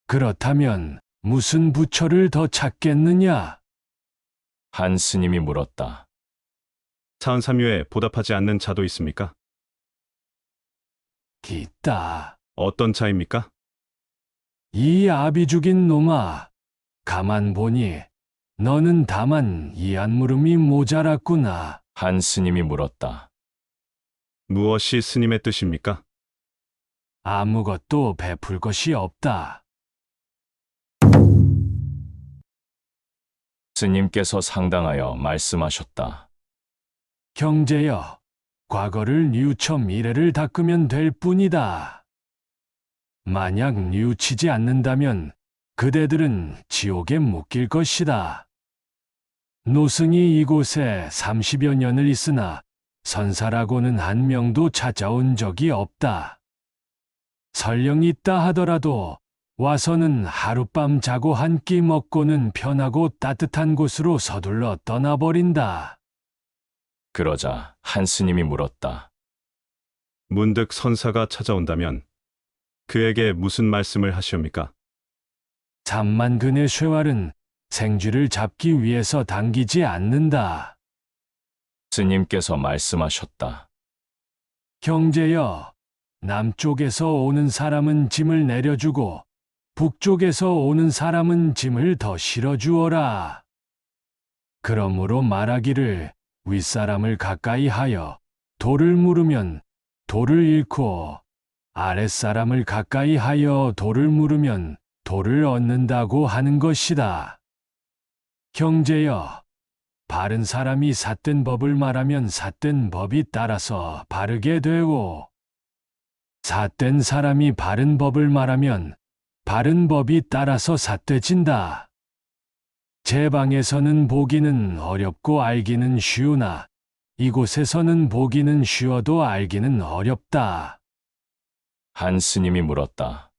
그렇다면 무슨 부처를 더 찾겠느냐? 한 스님이 물었다. 사은삼유에 보답하지 않는 자도 있습니까? 있다. 어떤 자입니까? 이 아비 죽인 놈아, 가만 보니 너는 다만 이 안물음이 모자랐구나. 한 스님이 물었다. 무엇이 스님의 뜻입니까? 아무것도 베풀 것이 없다. 스님께서 상당하여 말씀하셨다. 경제여, 과거를 뉘우쳐 미래를 닦으면 될 뿐이다. 만약 뉘우치지 않는다면 그대들은 지옥에 묶일 것이다. 노승이 이곳에 30여 년을 있으나 선사라고는 한 명도 찾아온 적이 없다. 설령 있다 하더라도 와서는 하룻밤 자고 한 끼 먹고는 편하고 따뜻한 곳으로 서둘러 떠나버린다. 그러자 한 스님이 물었다. 문득 선사가 찾아온다면 그에게 무슨 말씀을 하시옵니까? 잠만근의 쇠활은 생쥐를 잡기 위해서 당기지 않는다. 스님께서 말씀하셨다. 경제여, 남쪽에서 오는 사람은 짐을 내려주고 북쪽에서 오는 사람은 짐을 더 실어주어라. 그러므로 말하기를 윗사람을 가까이 하여 돌을 물으면 돌을 잃고 아랫사람을 가까이 하여 돌을 물으면 돌을 얻는다고 하는 것이다. 경제여, 바른 사람이 삿된 법을 말하면 삿된 법이 따라서 바르게 되고 삿된 사람이 바른 법을 말하면 바른 법이 따라서 삿되진다. 제 방에서는 보기는 어렵고 알기는 쉬우나 이곳에서는 보기는 쉬워도 알기는 어렵다. 한 스님이 물었다.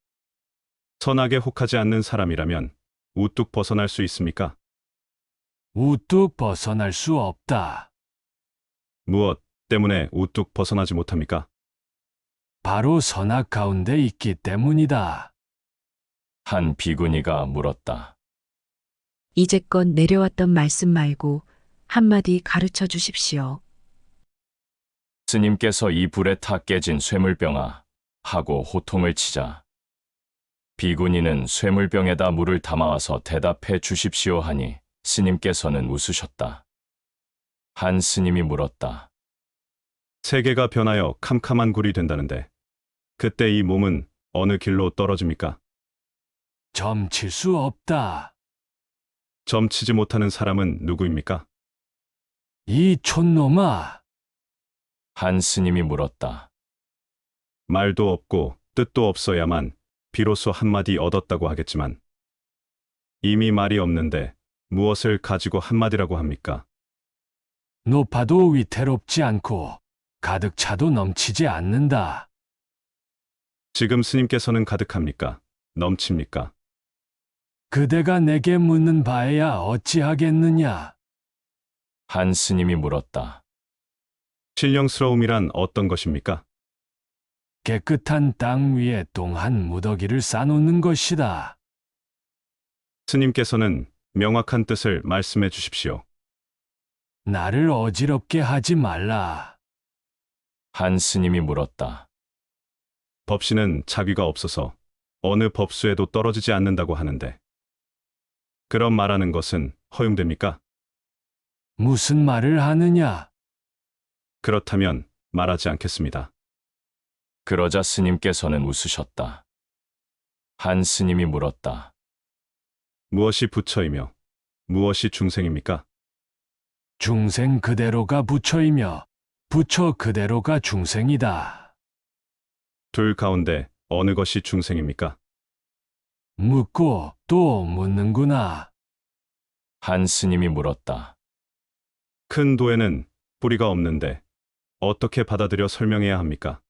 선악에 혹하지 않는 사람이라면 우뚝 벗어날 수 있습니까? 우뚝 벗어날 수 없다. 무엇 때문에 우뚝 벗어나지 못합니까? 바로 선악 가운데 있기 때문이다. 한 비구니가 물었다. 이제껏 내려왔던 말씀 말고 한마디 가르쳐 주십시오. 스님께서 이 불에 타 깨진 쇠물병아 하고 호통을 치자 비구니는 쇠물병에다 물을 담아와서 대답해 주십시오 하니 스님께서는 웃으셨다. 한 스님이 물었다. 세계가 변하여 캄캄한 굴이 된다는데 그때 이 몸은 어느 길로 떨어집니까? 점칠 수 없다. 점치지 못하는 사람은 누구입니까? 이 촌놈아. 한 스님이 물었다. 말도 없고 뜻도 없어야만 비로소 한마디 얻었다고 하겠지만 이미 말이 없는데 무엇을 가지고 한마디라고 합니까? 높아도 위태롭지 않고 가득 차도 넘치지 않는다. 지금 스님께서는 가득합니까? 넘칩니까? 그대가 내게 묻는 바에야 어찌하겠느냐? 한 스님이 물었다. 신령스러움이란 어떤 것입니까? 깨끗한 땅 위에 똥 한 무더기를 싸놓는 것이다. 스님께서는 명확한 뜻을 말씀해 주십시오. 나를 어지럽게 하지 말라. 한 스님이 물었다. 법신은 자귀가 없어서 어느 법수에도 떨어지지 않는다고 하는데 그런 말하는 것은 허용됩니까? 무슨 말을 하느냐? 그렇다면 말하지 않겠습니다. 그러자 스님께서는 웃으셨다. 한 스님이 물었다. 무엇이 부처이며 무엇이 중생입니까? 중생 그대로가 부처이며 부처 그대로가 중생이다. 둘 가운데 어느 것이 중생입니까? 묻고 또 묻는구나. 한 스님이 물었다. 큰 도에는 뿌리가 없는데 어떻게 받아들여 설명해야 합니까?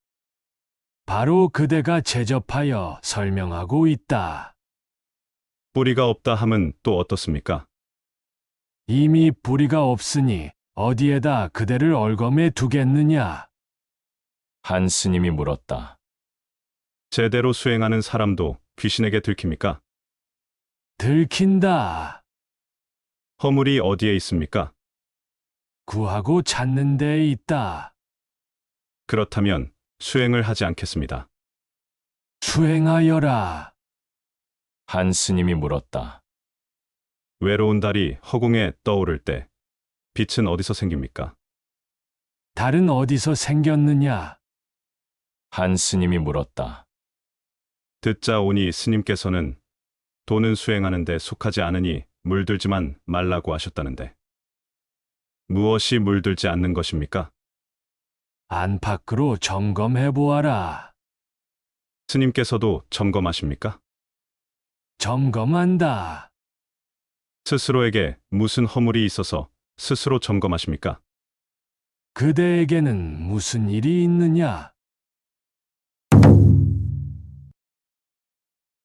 바로 그대가 제접하여 설명하고 있다. 뿌리가 없다 함은 또 어떻습니까? 이미 뿌리가 없으니 어디에다 그대를 얼검해 두겠느냐? 한 스님이 물었다. 제대로 수행하는 사람도 귀신에게 들킵니까? 들킨다. 허물이 어디에 있습니까? 구하고 찾는 데에 있다. 그렇다면 수행을 하지 않겠습니다. 수행하여라. 한 스님이 물었다. 외로운 달이 허공에 떠오를 때 빛은 어디서 생깁니까? 달은 어디서 생겼느냐? 한 스님이 물었다. 듣자 오니 스님께서는 도는 수행하는 데 속하지 않으니 물들지만 말라고 하셨다는데 무엇이 물들지 않는 것입니까? 안팎으로 점검해 보아라. 스님께서도 점검하십니까? 점검한다. 스스로에게 무슨 허물이 있어서 스스로 점검하십니까? 그대에게는 무슨 일이 있느냐?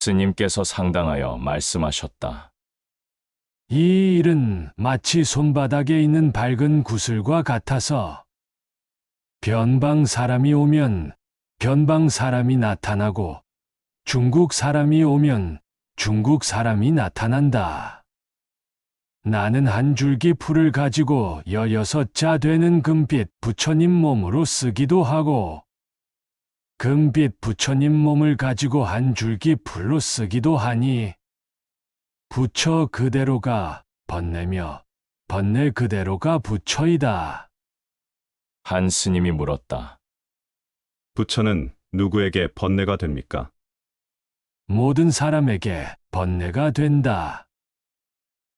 스님께서 상당하여 말씀하셨다. 이 일은 마치 손바닥에 있는 밝은 구슬과 같아서 변방 사람이 오면 변방 사람이 나타나고 중국 사람이 오면 중국 사람이 나타난다. 나는 한 줄기 풀을 가지고 16자 되는 금빛 부처님 몸으로 쓰기도 하고 금빛 부처님 몸을 가지고 한 줄기 풀로 쓰기도 하니 부처 그대로가 번뇌며 번뇌 그대로가 부처이다. 한 스님이 물었다. 부처는 누구에게 번뇌가 됩니까? 모든 사람에게 번뇌가 된다.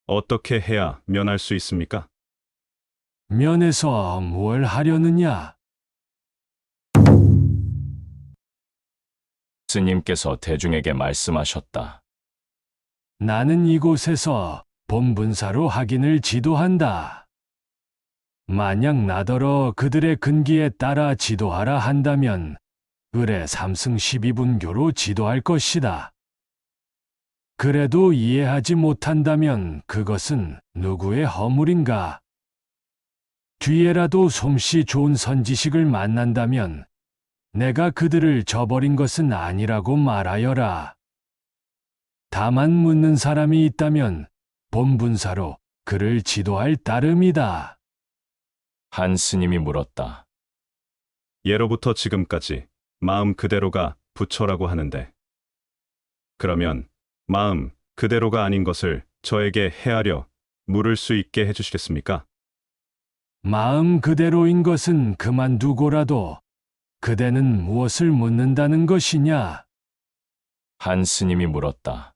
어떻게 해야 면할 수 있습니까? 면에서 뭘 하려느냐? 스님께서 대중에게 말씀하셨다. 나는 이곳에서 본분사로 학인을 지도한다. 만약 나더러 그들의 근기에 따라 지도하라 한다면 을의 3승 12분교로 지도할 것이다. 그래도 이해하지 못한다면 그것은 누구의 허물인가? 뒤에라도 솜씨 좋은 선지식을 만난다면 내가 그들을 저버린 것은 아니라고 말하여라. 다만 묻는 사람이 있다면 본분사로 그를 지도할 따름이다. 한 스님이 물었다. 예로부터 지금까지 마음 그대로가 부처라고 하는데, 그러면 마음 그대로가 아닌 것을 저에게 헤아려 물을 수 있게 해주시겠습니까? 마음 그대로인 것은 그만두고라도 그대는 무엇을 묻는다는 것이냐? 한 스님이 물었다.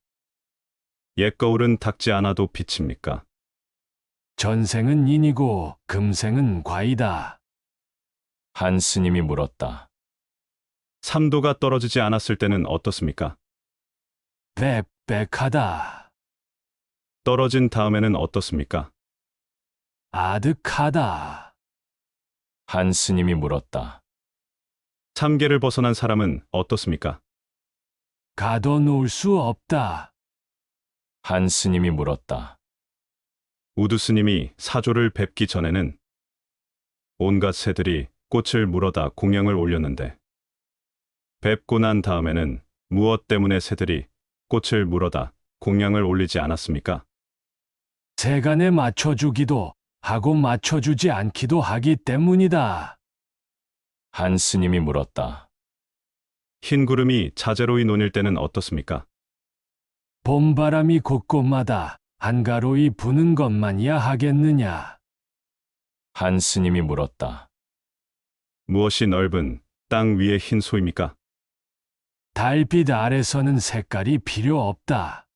옛 거울은 닦지 않아도 비칩니까? 전생은 인이고 금생은 과이다. 한 스님이 물었다. 3도가 떨어지지 않았을 때는 어떻습니까? 빽빽하다. 떨어진 다음에는 어떻습니까? 아득하다. 한 스님이 물었다. 3계를 벗어난 사람은 어떻습니까? 가둬놓을 수 없다. 한 스님이 물었다. 우두 스님이 사조를 뵙기 전에는 온갖 새들이 꽃을 물어다 공양을 올렸는데, 뵙고 난 다음에는 무엇 때문에 새들이 꽃을 물어다 공양을 올리지 않았습니까? 세간에 맞춰주기도 하고 맞춰주지 않기도 하기 때문이다. 한 스님이 물었다. 흰 구름이 자재로이 논일 때는 어떻습니까? 봄바람이 곳곳마다 한가로이 부는 것만이야 하겠느냐? 한 스님이 물었다. 무엇이 넓은 땅 위의 흰 소입니까? 달빛 아래서는 색깔이 필요 없다.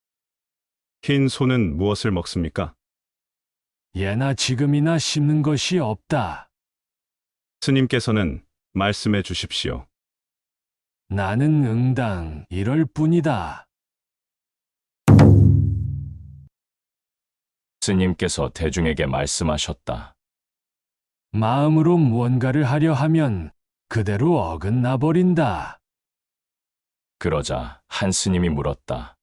흰 소는 무엇을 먹습니까? 예나 지금이나 씹는 것이 없다. 스님께서는 말씀해 주십시오. 나는 응당 이럴 뿐이다. 스님께서 대중에게 말씀하셨다. 마음으로 무언가를 하려 하면 그대로 어긋나 버린다. 그러자 한 스님이 물었다.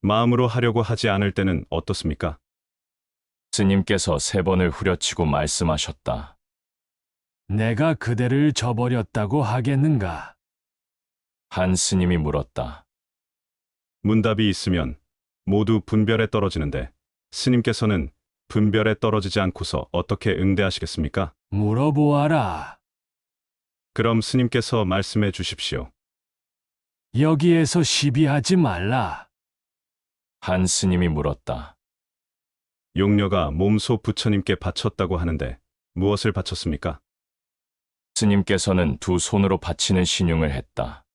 마음으로 하려고 하지 않을 때는 어떻습니까? 스님께서 3번을 후려치고 말씀하셨다. 내가 그대를 저버렸다고 하겠는가? 한 스님이 물었다. 문답이 있으면 모두 분별에 떨어지는데, 스님께서는 분별에 떨어지지 않고서 어떻게 응대하시겠습니까? 물어보아라. 그럼 스님께서 말씀해 주십시오. 여기에서 시비하지 말라. 한 스님이 물었다. 용녀가 몸소 부처님께 바쳤다고 하는데 무엇을 바쳤습니까? 스님께서는 2 손으로 바치는 신용을 했다.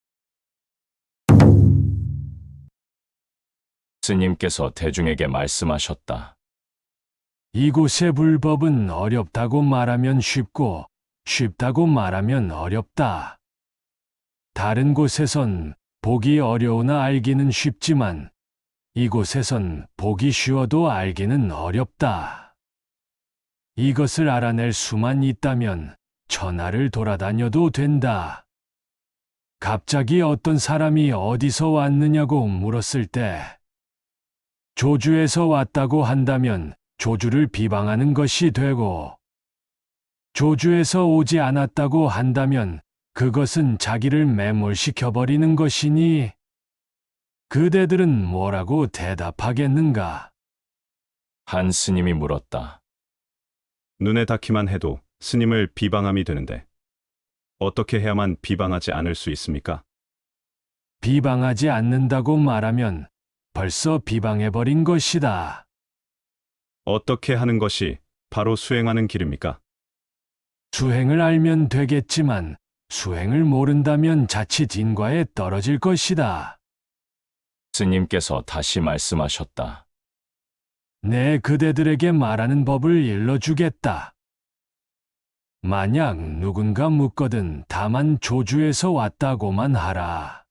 스님께서 대중에게 말씀하셨다. 이곳의 불법은 어렵다고 말하면 쉽고 쉽다고 말하면 어렵다. 다른 곳에선 보기 어려우나 알기는 쉽지만 이곳에선 보기 쉬워도 알기는 어렵다. 이것을 알아낼 수만 있다면 천하를 돌아다녀도 된다. 갑자기 어떤 사람이 어디서 왔느냐고 물었을 때 조주에서 왔다고 한다면 조주를 비방하는 것이 되고, 조주에서 오지 않았다고 한다면 그것은 자기를 매몰시켜버리는 것이니 그대들은 뭐라고 대답하겠는가? 한 스님이 물었다. 눈에 닿기만 해도 스님을 비방함이 되는데 어떻게 해야만 비방하지 않을 수 있습니까? 비방하지 않는다고 말하면 벌써 비방해버린 것이다. 어떻게 하는 것이 바로 수행하는 길입니까? 수행을 알면 되겠지만 수행을 모른다면 자칫 인과에 떨어질 것이다. 스님께서 다시 말씀하셨다. 내 그대들에게 말하는 법을 일러주겠다. 만약 누군가 묻거든 다만 조주에서 왔다고만 하라.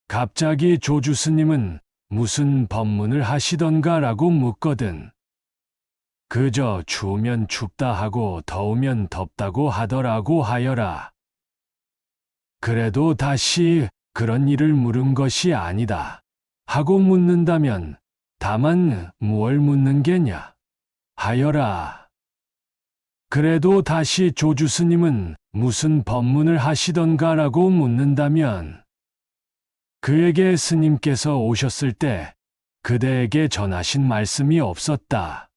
갑자기 조주 스님은 무슨 법문을 하시던가라고 묻거든. 그저 추우면 춥다 하고 더우면 덥다고 하더라고 하여라. 그래도 다시 그런 일을 물은 것이 아니다. 하고 묻는다면 다만 무얼 묻는 게냐 하여라. 그래도 다시 조주 스님은 무슨 법문을 하시던가라고 묻는다면 그에게 스님께서 오셨을 때 그대에게 전하신 말씀이 없었다.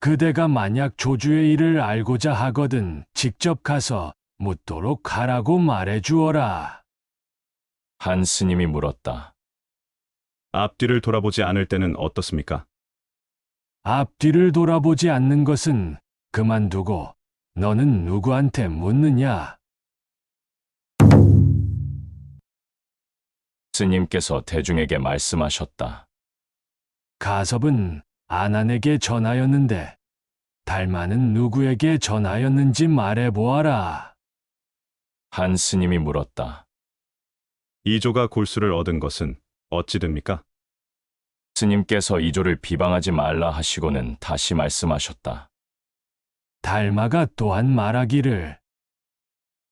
그대가 만약 조주의 일을 알고자 하거든 직접 가서 묻도록 하라고 말해 주어라. 한 스님이 물었다. 앞뒤를 돌아보지 않을 때는 어떻습니까? 앞뒤를 돌아보지 않는 것은 그만두고 너는 누구한테 묻느냐? 스님께서 대중에게 말씀하셨다. 가섭은 아난에게 전하였는데 달마는 누구에게 전하였는지 말해 보아라. 한 스님이 물었다. 이조가 골수를 얻은 것은 어찌 됩니까? 스님께서 이조를 비방하지 말라 하시고는 다시 말씀하셨다. 달마가 또한 말하기를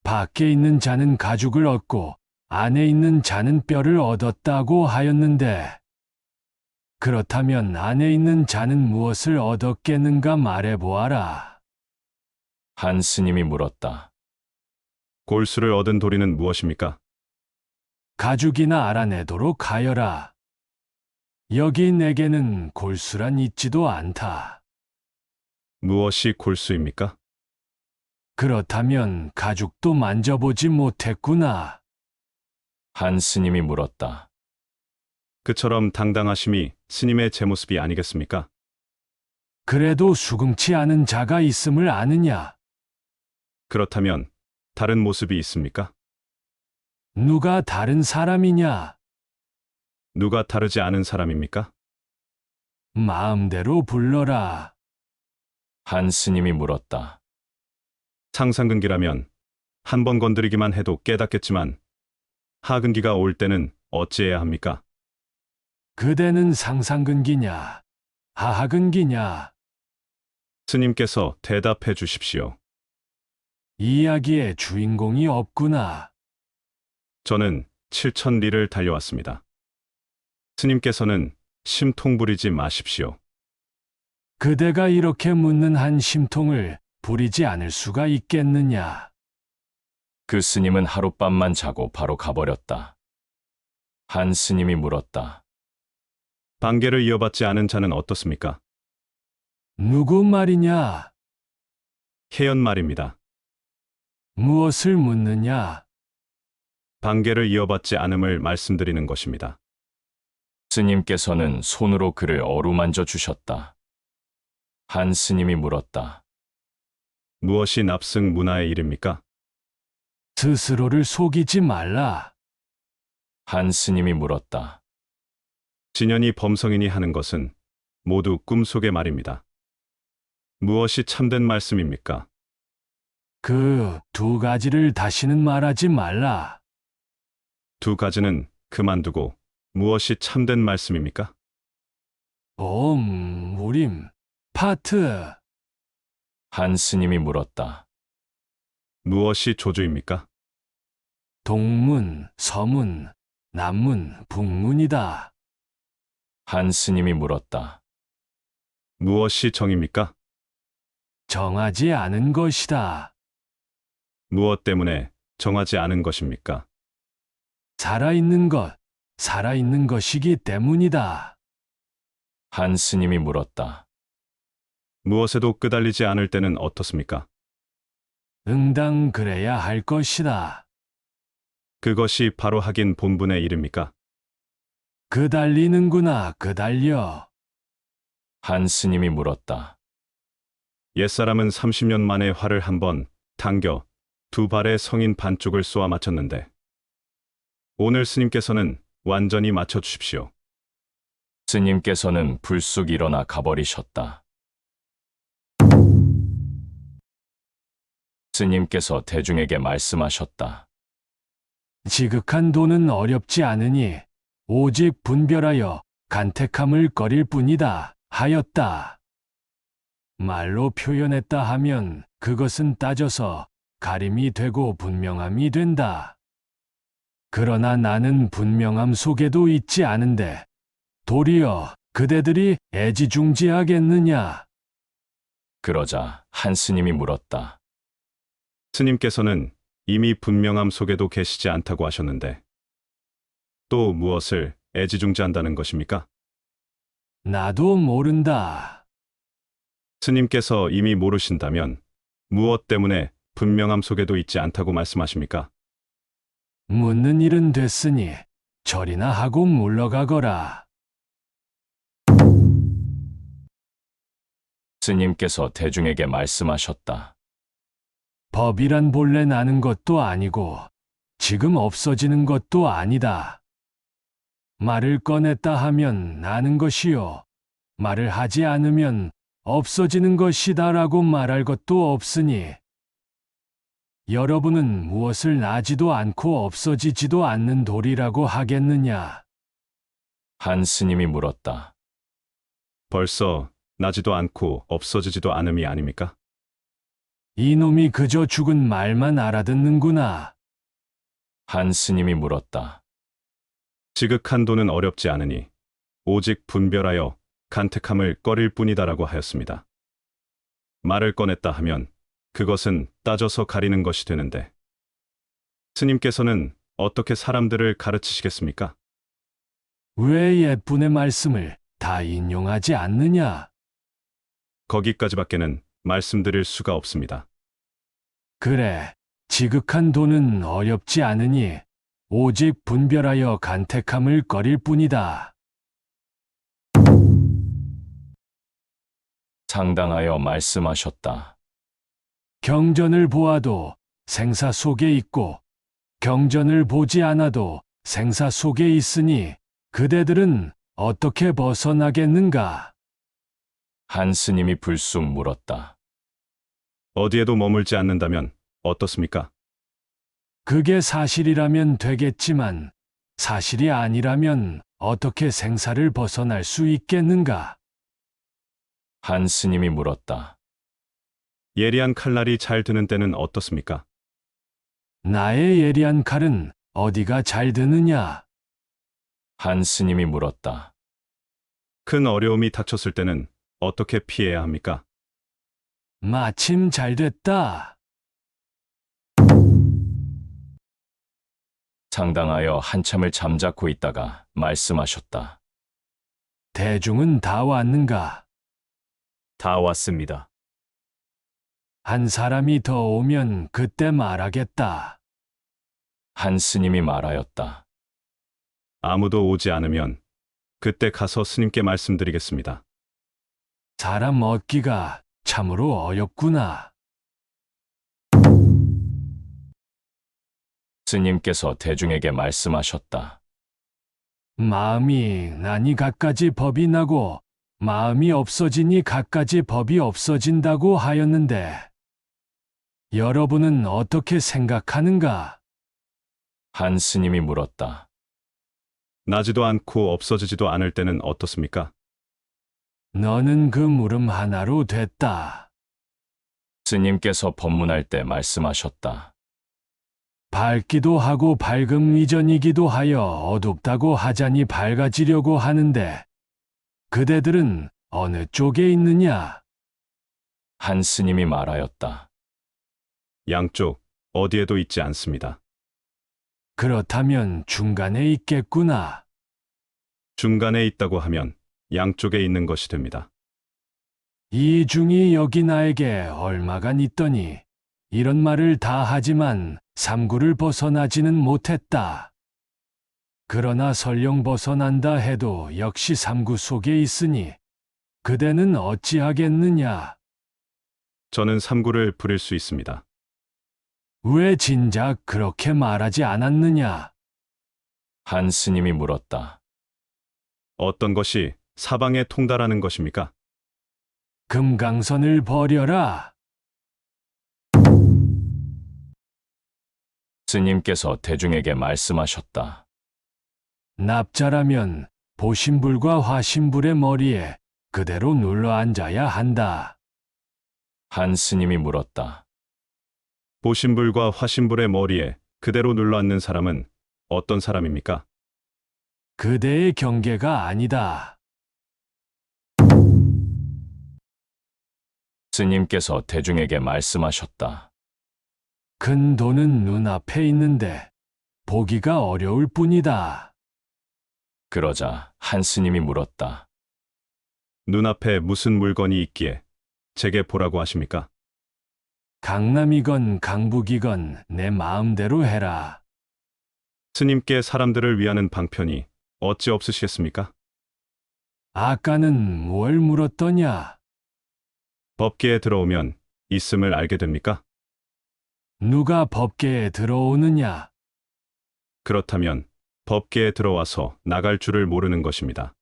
밖에 있는 자는 가죽을 얻고 안에 있는 자는 뼈를 얻었다고 하였는데 그렇다면 안에 있는 자는 무엇을 얻었겠는가 말해 보아라. 한 스님이 물었다. 골수를 얻은 도리는 무엇입니까? 가죽이나 알아내도록 하여라. 여기 내게는 골수란 있지도 않다. 무엇이 골수입니까? 그렇다면 가죽도 만져보지 못했구나. 한 스님이 물었다. 그처럼 당당하심이 스님의 제 모습이 아니겠습니까? 그래도 수긍치 않은 자가 있음을 아느냐? 그렇다면 다른 모습이 있습니까? 누가 다른 사람이냐? 누가 다르지 않은 사람입니까? 마음대로 불러라. 한 스님이 물었다. 상상근기라면 한 번 건드리기만 해도 깨닫겠지만 하근기가 올 때는 어찌해야 합니까? 그대는 상상근기냐? 하하근기냐? 스님께서 대답해 주십시오. 이야기의 주인공이 없구나. 저는 7,000리를 달려왔습니다. 스님께서는 심통 부리지 마십시오. 그대가 이렇게 묻는 한 심통을 부리지 않을 수가 있겠느냐? 그 스님은 하룻밤만 자고 바로 가버렸다. 한 스님이 물었다. 반계를 이어받지 않은 자는 어떻습니까? 누구 말이냐? 혜연 말입니다. 무엇을 묻느냐? 반계를 이어받지 않음을 말씀드리는 것입니다. 스님께서는 손으로 그를 어루만져 주셨다. 한 스님이 물었다. 무엇이 납승 문화의 일입니까? 스스로를 속이지 말라. 한 스님이 물었다. 진연이 범성인이 하는 것은 모두 꿈속의 말입니다. 무엇이 참된 말씀입니까? 그 두 가지를 다시는 말하지 말라. 두 가지는 그만두고 무엇이 참된 말씀입니까? 옴, 우림, 파트. 한 스님이 물었다. 무엇이 조주입니까? 동문, 서문, 남문, 북문이다. 한 스님이 물었다. 무엇이 정입니까? 정하지 않은 것이다. 무엇 때문에 정하지 않은 것입니까? 살아있는 것, 살아있는 것이기 때문이다. 한 스님이 물었다. 무엇에도 끄달리지 않을 때는 어떻습니까? 응당 그래야 할 것이다. 그것이 바로 하긴 본분의 일입니까? 그달리는구나, 그달려. 한 스님이 물었다. 옛사람은 30년 만에 활을 한번 당겨 두 발에 성인 반쪽을 쏘아 맞췄는데 오늘 스님께서는 완전히 맞춰주십시오. 스님께서는 불쑥 일어나 가버리셨다. 스님께서 대중에게 말씀하셨다. 지극한 도는 어렵지 않으니 오직 분별하여 간택함을 꺼릴 뿐이다 하였다. 말로 표현했다 하면 그것은 따져서 가림이 되고 분명함이 된다. 그러나 나는 분명함 속에도 있지 않은데 도리어 그대들이 애지중지하겠느냐? 그러자 한 스님이 물었다. 스님께서는 이미 분명함 속에도 계시지 않다고 하셨는데 또 무엇을 애지중지한다는 것입니까? 나도 모른다. 스님께서 이미 모르신다면 무엇 때문에 분명함 속에도 있지 않다고 말씀하십니까? 묻는 일은 됐으니 절이나 하고 물러가거라. 스님께서 대중에게 말씀하셨다. 법이란 본래 나는 것도 아니고 지금 없어지는 것도 아니다. 말을 꺼냈다 하면 나는 것이요. 말을 하지 않으면 없어지는 것이다라고 말할 것도 없으니 여러분은 무엇을 나지도 않고 없어지지도 않는 도리라고 하겠느냐? 한 스님이 물었다. 벌써 나지도 않고 없어지지도 않음이 아닙니까? 이놈이 그저 죽은 말만 알아듣는구나. 한 스님이 물었다. 지극한 도는 어렵지 않으니 오직 분별하여 간택함을 꺼릴 뿐이다라고 하였습니다. 말을 꺼냈다 하면 그것은 따져서 가리는 것이 되는데 스님께서는 어떻게 사람들을 가르치시겠습니까? 왜 옛분의 말씀을 다 인용하지 않느냐? 거기까지밖에는 말씀드릴 수가 없습니다. 그래, 지극한 도는 어렵지 않으니 오직 분별하여 간택함을 꺼릴 뿐이다. 상당하여 말씀하셨다. 경전을 보아도 생사 속에 있고 경전을 보지 않아도 생사 속에 있으니 그대들은 어떻게 벗어나겠는가? 한 스님이 불쑥 물었다. 어디에도 머물지 않는다면 어떻습니까? 그게 사실이라면 되겠지만 사실이 아니라면 어떻게 생사를 벗어날 수 있겠는가? 한 스님이 물었다. 예리한 칼날이 잘 드는 때는 어떻습니까? 나의 예리한 칼은 어디가 잘 드느냐? 한 스님이 물었다. 큰 어려움이 닥쳤을 때는 어떻게 피해야 합니까? 마침 잘 됐다. 상당하여 한참을 잠자코 있다가 말씀하셨다. 대중은 다 왔는가? 다 왔습니다. 한 사람이 더 오면 그때 말하겠다. 한 스님이 말하였다. 아무도 오지 않으면 그때 가서 스님께 말씀드리겠습니다. 사람 얻기가 참으로 어렵구나. 스님께서 대중에게 말씀하셨다. 마음이 나니 갖가지 법이 나고 마음이 없어지니 갖가지 법이 없어진다고 하였는데 여러분은 어떻게 생각하는가? 한 스님이 물었다. 나지도 않고 없어지지도 않을 때는 어떻습니까? 너는 그 물음 하나로 됐다. 스님께서 법문할 때 말씀하셨다. 밝기도 하고 밝음 이전이기도 하여 어둡다고 하자니 밝아지려고 하는데 그대들은 어느 쪽에 있느냐? 한 스님이 말하였다. 양쪽 어디에도 있지 않습니다. 그렇다면 중간에 있겠구나. 중간에 있다고 하면 양쪽에 있는 것이 됩니다. 이 중이 여기 나에게 얼마간 있더니 이런 말을 다 하지만 삼구를 벗어나지는 못했다. 그러나 설령 벗어난다 해도 역시 삼구 속에 있으니 그대는 어찌하겠느냐? 저는 삼구를 부릴 수 있습니다. 왜 진작 그렇게 말하지 않았느냐? 한 스님이 물었다. 어떤 것이 사방에 통달하는 것입니까? 금강선을 버려라. 스님께서 대중에게 말씀하셨다. 납자라면 보신불과 화신불의 머리에 그대로 눌러 앉아야 한다. 한 스님이 물었다. 보신불과 화신불의 머리에 그대로 눌러앉는 사람은 어떤 사람입니까? 그대의 경계가 아니다. 스님께서 대중에게 말씀하셨다. 큰 돈은 눈앞에 있는데 보기가 어려울 뿐이다. 그러자 한 스님이 물었다. 눈앞에 무슨 물건이 있기에 제게 보라고 하십니까? 강남이건 강북이건 내 마음대로 해라. 스님께 사람들을 위하는 방편이 어찌 없으시겠습니까? 아까는 뭘 물었더냐? 법계에 들어오면 있음을 알게 됩니까? 누가 법계에 들어오느냐? 그렇다면 법계에 들어와서 나갈 줄을 모르는 것입니다.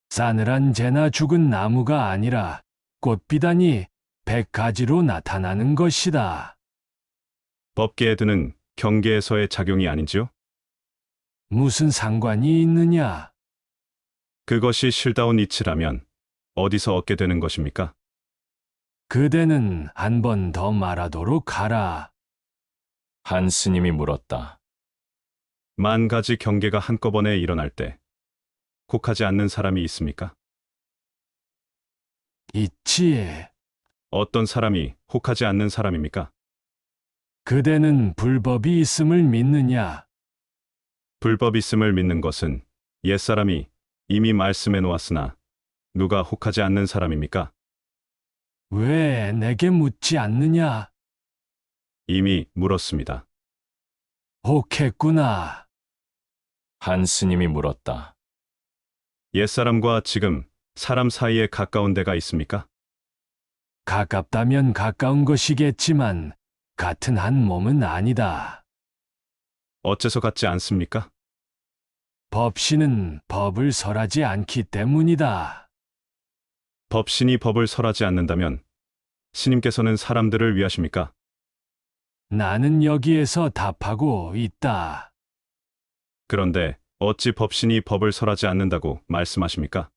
싸늘한 재나 죽은 나무가 아니라 꽃비단이 100가지로 나타나는 것이다. 법계에 드는 경계에서의 작용이 아닌지요? 무슨 상관이 있느냐? 그것이 실다운 이치라면 어디서 얻게 되는 것입니까? 그대는 한 번 더 말하도록 하라. 한 스님이 물었다. 만 가지 경계가 한꺼번에 일어날 때 혹하지 않는 사람이 있습니까? 있지. 어떤 사람이 혹하지 않는 사람입니까? 그대는 불법이 있음을 믿느냐? 불법 있음을 믿는 것은 옛사람이 이미 말씀해 놓았으나 누가 혹하지 않는 사람입니까? 왜 내게 묻지 않느냐? 이미 물었습니다. 혹했구나. 한 스님이 물었다. 옛사람과 지금 사람 사이에 가까운 데가 있습니까? 가깝다면 가까운 것이겠지만 같은 한 몸은 아니다. 어째서 같지 않습니까? 법신은 법을 설하지 않기 때문이다. 법신이 법을 설하지 않는다면 스님께서는 사람들을 위하십니까? 나는 여기에서 답하고 있다. 그런데 어찌 법신이 법을 설하지 않는다고 말씀하십니까?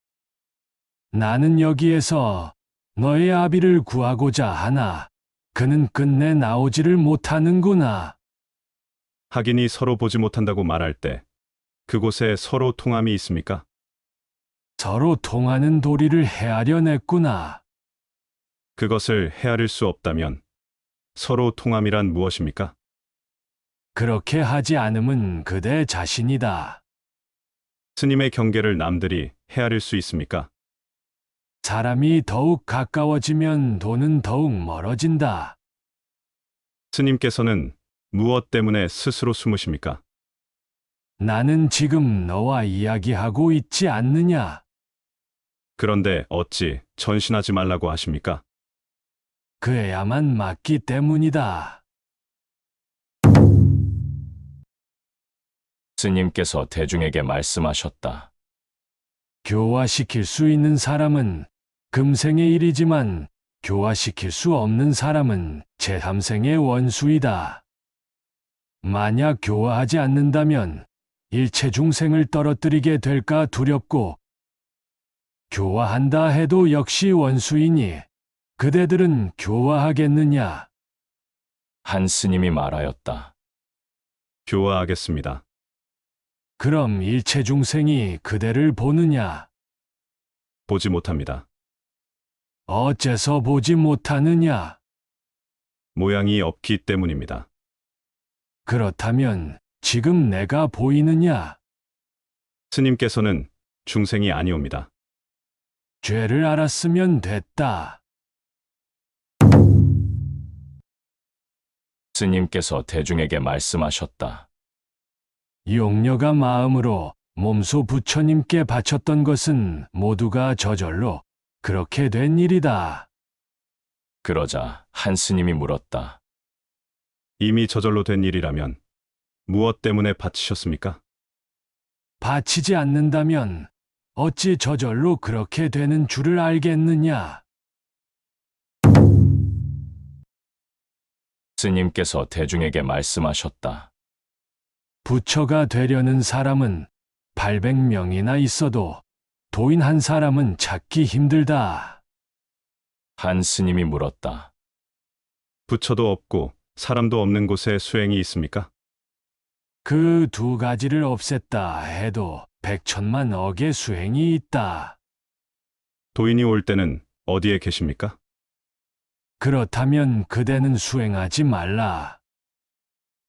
나는 여기에서 너의 아비를 구하고자 하나 그는 끝내 나오지를 못하는구나. 하긴이 서로 보지 못한다고 말할 때 그곳에 서로 통함이 있습니까? 서로 통하는 도리를 헤아려냈구나. 그것을 헤아릴 수 없다면 서로 통함이란 무엇입니까? 그렇게 하지 않음은 그대 자신이다. 스님의 경계를 남들이 헤아릴 수 있습니까? 사람이 더욱 가까워지면 돈은 더욱 멀어진다. 스님께서는 무엇 때문에 스스로 숨으십니까? 나는 지금 너와 이야기하고 있지 않느냐? 그런데 어찌 전신하지 말라고 하십니까? 그에야만 맞기 때문이다. 스님께서 대중에게 말씀하셨다. 교화시킬 수 있는 사람은 금생의 일이지만 교화시킬 수 없는 사람은 제3생의 원수이다. 만약 교화하지 않는다면 일체 중생을 떨어뜨리게 될까 두렵고 교화한다 해도 역시 원수이니 그대들은 교화하겠느냐? 한 스님이 말하였다. 교화하겠습니다. 그럼 일체 중생이 그대를 보느냐? 보지 못합니다. 어째서 보지 못하느냐? 모양이 없기 때문입니다. 그렇다면 지금 내가 보이느냐? 스님께서는 중생이 아니옵니다. 죄를 알았으면 됐다. 스님께서 대중에게 말씀하셨다. 용녀가 마음으로 몸소 부처님께 바쳤던 것은 모두가 저절로 그렇게 된 일이다. 그러자 한 스님이 물었다. 이미 저절로 된 일이라면 무엇 때문에 바치셨습니까? 바치지 않는다면 어찌 저절로 그렇게 되는 줄을 알겠느냐? 스님께서 대중에게 말씀하셨다. 부처가 되려는 사람은 800명이나 있어도 도인 한 사람은 찾기 힘들다. 한 스님이 물었다. 부처도 없고 사람도 없는 곳에 수행이 있습니까? 그 두 가지를 없앴다 해도 백천만 억의 수행이 있다. 도인이 올 때는 어디에 계십니까? 그렇다면 그대는 수행하지 말라.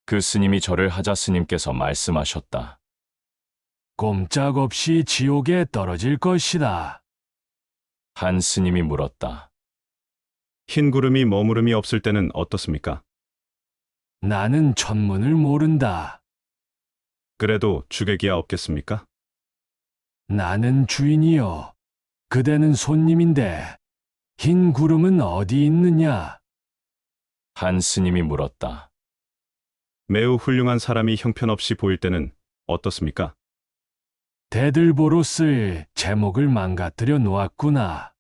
그 스님이 절을 하자 스님께서 말씀하셨다. 꼼짝없이 지옥에 떨어질 것이다. 한 스님이 물었다. 흰 구름이 머무름이 없을 때는 어떻습니까? 나는 천문을 모른다. 그래도 주객이야 없겠습니까? 나는 주인이요. 그대는 손님인데 흰 구름은 어디 있느냐? 한 스님이 물었다. 매우 훌륭한 사람이 형편없이 보일 때는 어떻습니까? 대들보로 쓸 제목을 망가뜨려 놓았구나.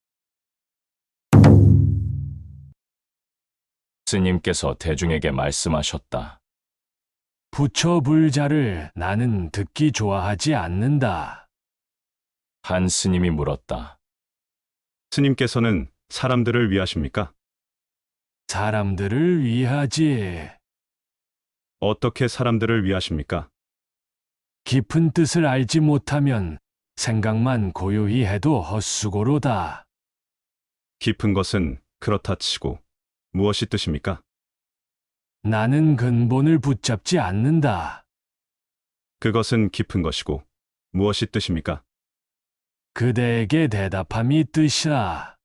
스님께서 대중에게 말씀하셨다. 부처 불자를 나는 듣기 좋아하지 않는다. 한 스님이 물었다. 스님께서는 사람들을 위하십니까? 사람들을 위하지. 어떻게 사람들을 위하십니까? 깊은 뜻을 알지 못하면 생각만 고요히 해도 헛수고로다. 깊은 것은 그렇다 치고 무엇이 뜻입니까? 나는 근본을 붙잡지 않는다. 그것은 깊은 것이고 무엇이 뜻입니까? 그대에게 대답함이 뜻이라.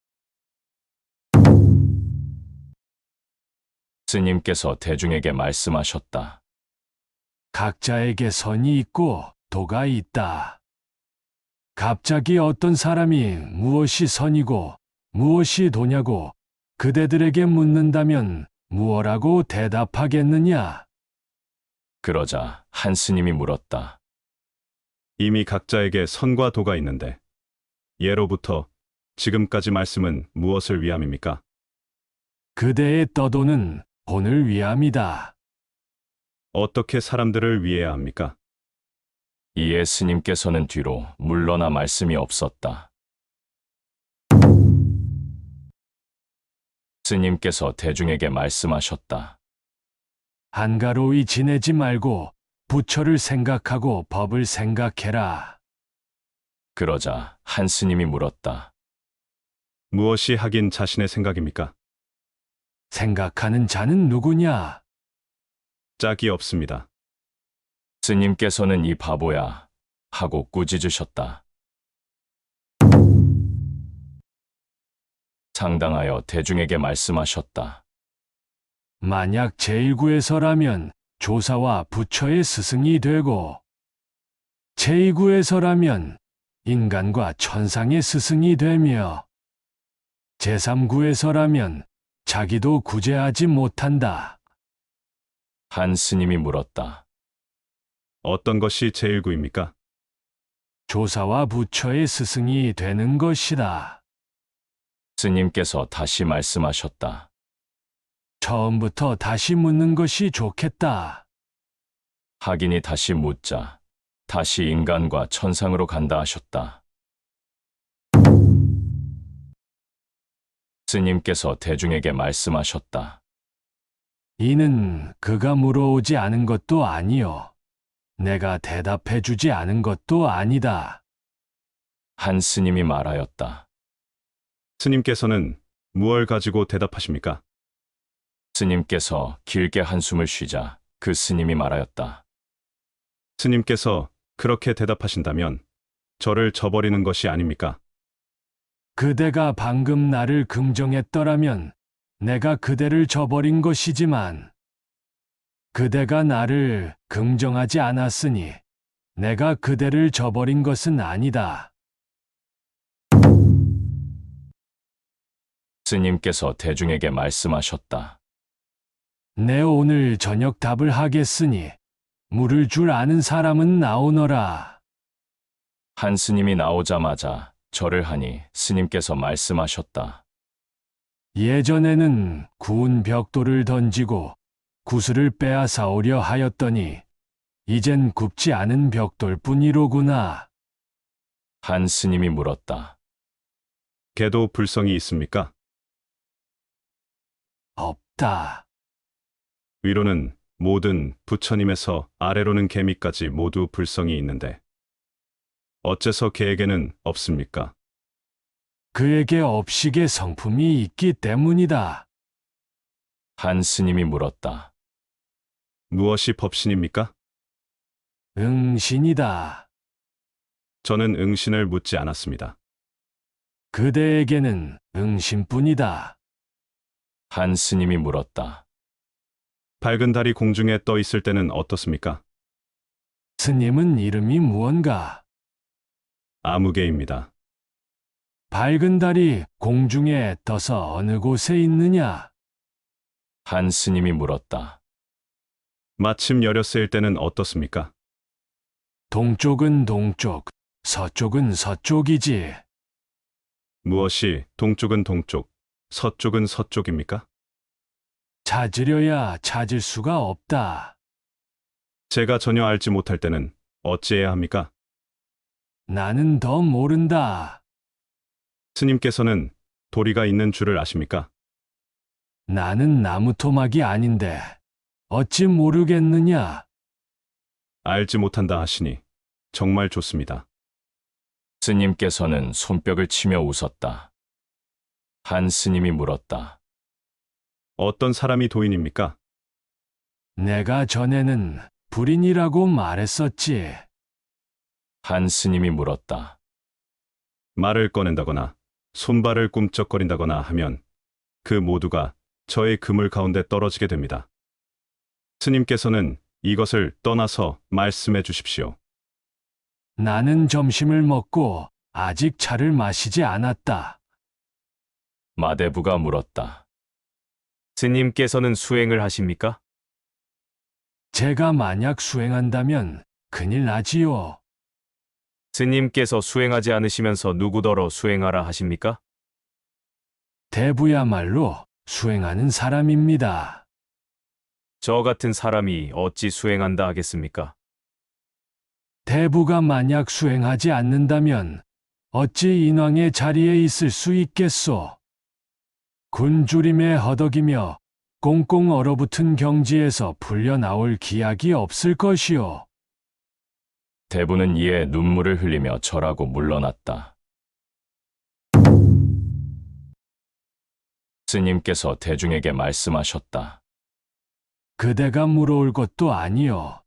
스님께서 대중에게 말씀하셨다. 각자에게 선이 있고 도가 있다. 갑자기 어떤 사람이 무엇이 선이고 무엇이 도냐고 그대들에게 묻는다면 무엇라고 대답하겠느냐? 그러자 한 스님이 물었다. 이미 각자에게 선과 도가 있는데 예로부터 지금까지 말씀은 무엇을 위함입니까? 그대의 떠도는 본을 위함이다. 어떻게 사람들을 위해야 합니까? 이에 스님께서는 뒤로 물러나 말씀이 없었다. 스님께서 대중에게 말씀하셨다. 한가로이 지내지 말고 부처를 생각하고 법을 생각해라. 그러자 한 스님이 물었다. 무엇이 하긴 자신의 생각입니까? 생각하는 자는 누구냐? 짝이 없습니다. 스님께서는 이 바보야 하고 꾸짖으셨다. 상당하여 대중에게 말씀하셨다. 만약 제1구에서라면 조사와 부처의 스승이 되고 제2구에서라면 인간과 천상의 스승이 되며 제3구에서라면 자기도 구제하지 못한다. 한 스님이 물었다. 어떤 것이 제1구입니까? 조사와 부처의 스승이 되는 것이다. 스님께서 다시 말씀하셨다. 처음부터 다시 묻는 것이 좋겠다. 하긴이 다시 묻자 다시 인간과 천상으로 간다 하셨다. 스님께서 대중에게 말씀하셨다. 이는 그가 물어오지 않은 것도 아니요. 내가 대답해 주지 않은 것도 아니다. 한 스님이 말하였다. 스님께서는 무엇을 가지고 대답하십니까? 스님께서 길게 한숨을 쉬자 그 스님이 말하였다. 스님께서 그렇게 대답하신다면 저를 저버리는 것이 아닙니까? 그대가 방금 나를 긍정했더라면 내가 그대를 저버린 것이지만 그대가 나를 긍정하지 않았으니 내가 그대를 저버린 것은 아니다. 스님께서 대중에게 말씀하셨다. 내 오늘 저녁 답을 하겠으니 물을 줄 아는 사람은 나오너라. 한 스님이 나오자마자 절을 하니 스님께서 말씀하셨다. 예전에는 구운 벽돌을 던지고 구슬을 빼앗아오려 하였더니 이젠 굽지 않은 벽돌뿐이로구나. 한 스님이 물었다. 개도 불성이 있습니까? 없다. 위로는 모든 부처님에서 아래로는 개미까지 모두 불성이 있는데 어째서 개에게는 없습니까? 그에게 업식의 성품이 있기 때문이다. 한 스님이 물었다. 무엇이 법신입니까? 응신이다. 저는 응신을 묻지 않았습니다. 그대에게는 응신뿐이다. 한 스님이 물었다. 밝은 달이 공중에 떠 있을 때는 어떻습니까? 스님은 이름이 무언가? 아무개입니다. 밝은 달이 공중에 떠서 어느 곳에 있느냐? 한 스님이 물었다. 마침 여렸을 때는 어떻습니까? 동쪽은 동쪽, 서쪽은 서쪽이지. 무엇이 동쪽은 동쪽, 서쪽은 서쪽입니까? 찾으려야 찾을 수가 없다. 제가 전혀 알지 못할 때는 어찌해야 합니까? 나는 더 모른다. 스님께서는 도리가 있는 줄을 아십니까? 나는 나무 토막이 아닌데 어찌 모르겠느냐? 알지 못한다 하시니 정말 좋습니다. 스님께서는 손뼉을 치며 웃었다. 한 스님이 물었다. 어떤 사람이 도인입니까? 내가 전에는 불인이라고 말했었지. 한 스님이 물었다. 말을 꺼낸다거나 손발을 꿈쩍거린다거나 하면 그 모두가 저의 그물 가운데 떨어지게 됩니다. 스님께서는 이것을 떠나서 말씀해 주십시오. 나는 점심을 먹고 아직 차를 마시지 않았다. 마대부가 물었다. 스님께서는 수행을 하십니까? 제가 만약 수행한다면 큰일 나지요. 스님께서 수행하지 않으시면서 누구더러 수행하라 하십니까? 대부야말로 수행하는 사람입니다. 저 같은 사람이 어찌 수행한다 하겠습니까? 대부가 만약 수행하지 않는다면 어찌 인왕의 자리에 있을 수 있겠소? 굶주림에 허덕이며 꽁꽁 얼어붙은 경지에서 풀려나올 기약이 없을 것이오. 대부는 이에 눈물을 흘리며 절하고 물러났다. 스님께서 대중에게 말씀하셨다. 그대가 물어올 것도 아니요.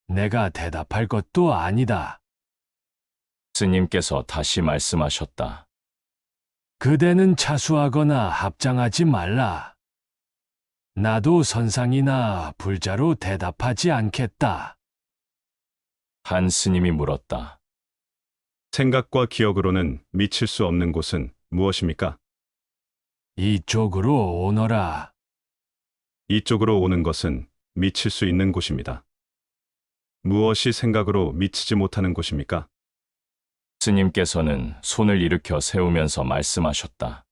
내가 대답할 것도 아니다. 스님께서 다시 말씀하셨다. 그대는 차수하거나 합장하지 말라. 나도 선상이나 불자로 대답하지 않겠다. 한 스님이 물었다. 생각과 기억으로는 미칠 수 없는 곳은 무엇입니까? 이쪽으로 오너라. 이쪽으로 오는 것은 미칠 수 있는 곳입니다. 무엇이 생각으로 미치지 못하는 곳입니까? 스님께서는 손을 일으켜 세우면서 말씀하셨다.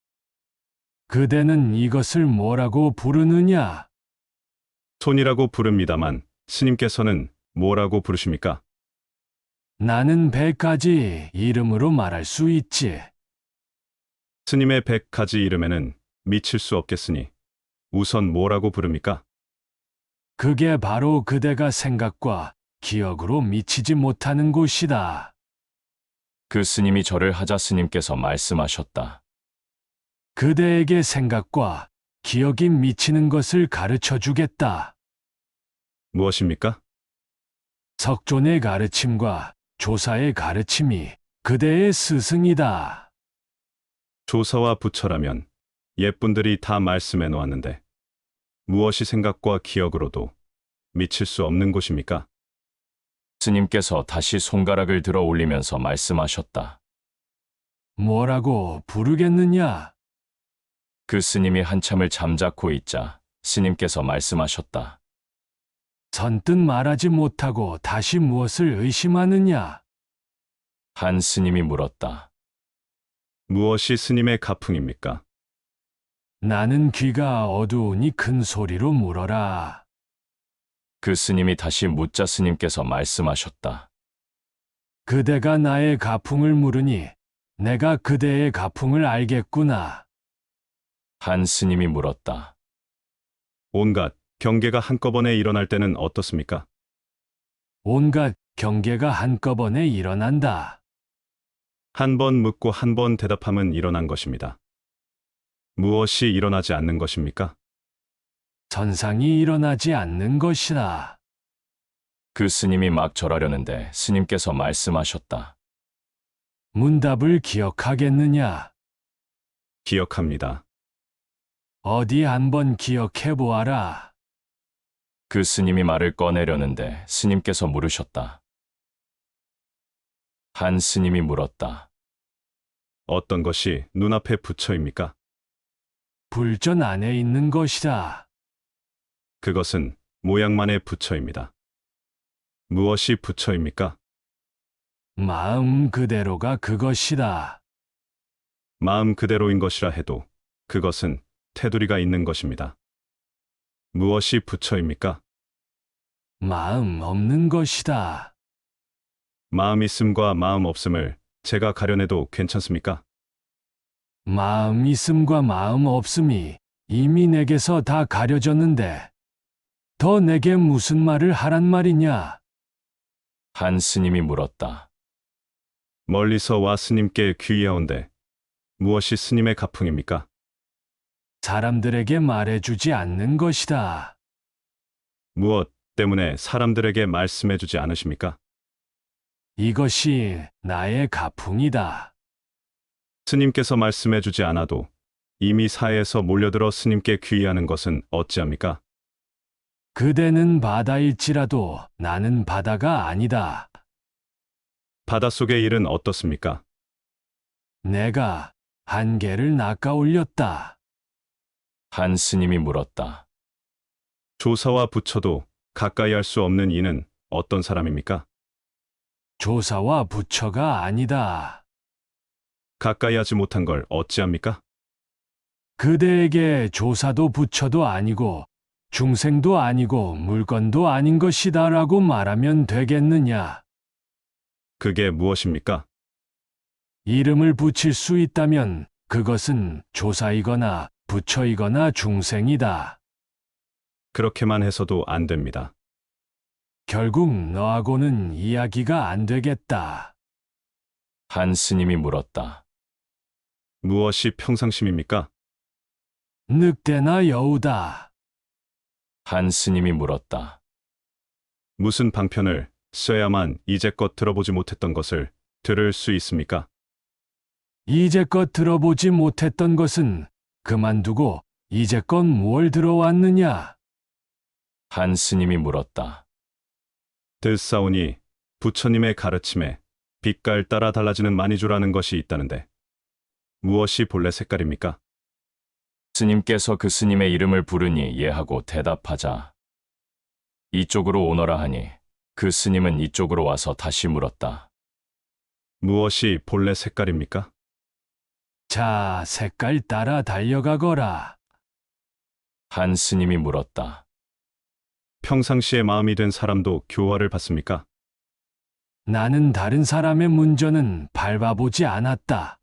그대는 이것을 뭐라고 부르느냐? 손이라고 부릅니다만 스님께서는 뭐라고 부르십니까? 나는 100가지 이름으로 말할 수 있지. 스님의 100가지 이름에는 미칠 수 없겠으니 우선 뭐라고 부릅니까? 그게 바로 그대가 생각과 기억으로 미치지 못하는 곳이다. 그 스님이 절을 하자 스님께서 말씀하셨다. 그대에게 생각과 기억이 미치는 것을 가르쳐 주겠다. 무엇입니까? 석존의 가르침과 조사의 가르침이 그대의 스승이다. 조사와 부처라면 옛분들이 다 말씀해 놓았는데 무엇이 생각과 기억으로도 미칠 수 없는 곳입니까? 스님께서 다시 손가락을 들어 올리면서 말씀하셨다. 뭐라고 부르겠느냐? 그 스님이 한참을 잠자코 있자 스님께서 말씀하셨다. 선뜻 말하지 못하고 다시 무엇을 의심하느냐? 한 스님이 물었다. 무엇이 스님의 가풍입니까? 나는 귀가 어두우니 큰 소리로 물어라. 그 스님이 다시 묻자 스님께서 말씀하셨다. 그대가 나의 가풍을 물으니 내가 그대의 가풍을 알겠구나. 한 스님이 물었다. 온갖 경계가 한꺼번에 일어날 때는 어떻습니까? 온갖 경계가 한꺼번에 일어난다. 한 번 묻고 한 번 대답하면 일어난 것입니다. 무엇이 일어나지 않는 것입니까? 선상이 일어나지 않는 것이다. 그 스님이 막 절하려는데 스님께서 말씀하셨다. 문답을 기억하겠느냐? 기억합니다. 어디 한번 기억해 보아라. 그 스님이 말을 꺼내려는데 스님께서 물으셨다. 한 스님이 물었다. 어떤 것이 눈앞에 부처입니까? 불전 안에 있는 것이다. 그것은 모양만의 부처입니다. 무엇이 부처입니까? 마음 그대로가 그것이다. 마음 그대로인 것이라 해도 그것은 테두리가 있는 것입니다. 무엇이 부처입니까? 마음 없는 것이다. 마음 있음과 마음 없음을 제가 가려내도 괜찮습니까? 마음 있음과 마음 없음이 이미 내게서 다 가려졌는데 더 내게 무슨 말을 하란 말이냐? 한 스님이 물었다. 멀리서 와 스님께 귀의하온데 무엇이 스님의 가풍입니까? 사람들에게 말해주지 않는 것이다. 무엇 때문에 사람들에게 말씀해주지 않으십니까? 이것이 나의 가풍이다. 스님께서 말씀해주지 않아도 이미 사해에서 몰려들어 스님께 귀의하는 것은 어찌합니까? 그대는 바다일지라도 나는 바다가 아니다. 바닷속의 일은 어떻습니까? 내가 한계를 낚아 올렸다. 한 스님이 물었다. 조사와 부처도 가까이 할 수 없는 이는 어떤 사람입니까? 조사와 부처가 아니다. 가까이 하지 못한 걸 어찌합니까? 그대에게 조사도 부처도 아니고 중생도 아니고 물건도 아닌 것이다라고 말하면 되겠느냐? 그게 무엇입니까? 이름을 붙일 수 있다면 그것은 조사이거나 부처이거나 중생이다. 그렇게만 해서도 안 됩니다. 결국 너하고는 이야기가 안 되겠다. 한 스님이 물었다. 무엇이 평상심입니까? 늑대나 여우다. 한 스님이 물었다. 무슨 방편을 써야만 이제껏 들어보지 못했던 것을 들을 수 있습니까? 이제껏 들어보지 못했던 것은 그만두고 이제껏 뭘 들어왔느냐? 한 스님이 물었다. 듣사오니 부처님의 가르침에 빛깔 따라 달라지는 마니주라는 것이 있다는데 무엇이 본래 색깔입니까? 스님께서 그 스님의 이름을 부르니 예하고 대답하자. 이쪽으로 오너라 하니 그 스님은 이쪽으로 와서 다시 물었다. 무엇이 본래 색깔입니까? 자, 색깔 따라 달려가거라. 한 스님이 물었다. 평상시에 마음이 된 사람도 교화를 받습니까? 나는 다른 사람의 문전은 밟아보지 않았다.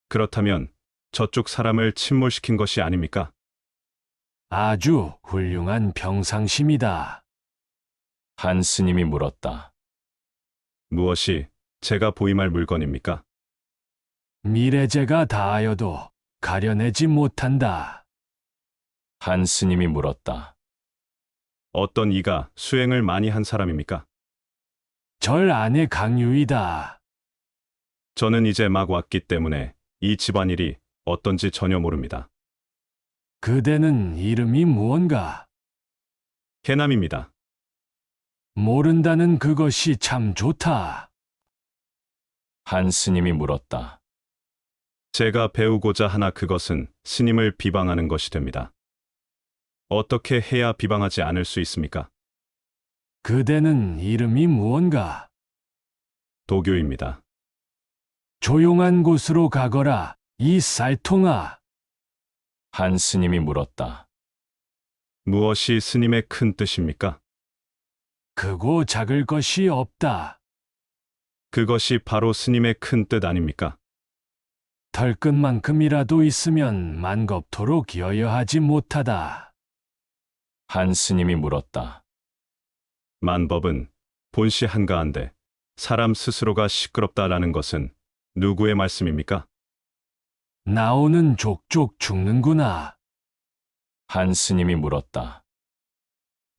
그렇다면 저쪽 사람을 침몰시킨 것이 아닙니까? 아주 훌륭한 평상심이다. 한 스님이 물었다. 무엇이 제가 보임할 물건입니까? 미래제가 다하여도 가려내지 못한다. 한 스님이 물었다. 어떤 이가 수행을 많이 한 사람입니까? 절 안의 강유이다. 저는 이제 막 왔기 때문에 이 집안일이 어떤지 전혀 모릅니다. 그대는 이름이 무언가? 해남입니다. 모른다는 그것이 참 좋다. 한 스님이 물었다. 제가 배우고자 하나 그것은 스님을 비방하는 것이 됩니다. 어떻게 해야 비방하지 않을 수 있습니까? 그대는 이름이 무언가? 도교입니다. 조용한 곳으로 가거라, 이 쌀통아. 한 스님이 물었다. 무엇이 스님의 큰 뜻입니까? 크고 작을 것이 없다. 그것이 바로 스님의 큰 뜻 아닙니까? 털끝만큼이라도 있으면 만겁토록 여여하지 못하다. 한 스님이 물었다. 만법은 본시 한가한데 사람 스스로가 시끄럽다라는 것은 누구의 말씀입니까? 나오는 족족 죽는구나. 한 스님이 물었다.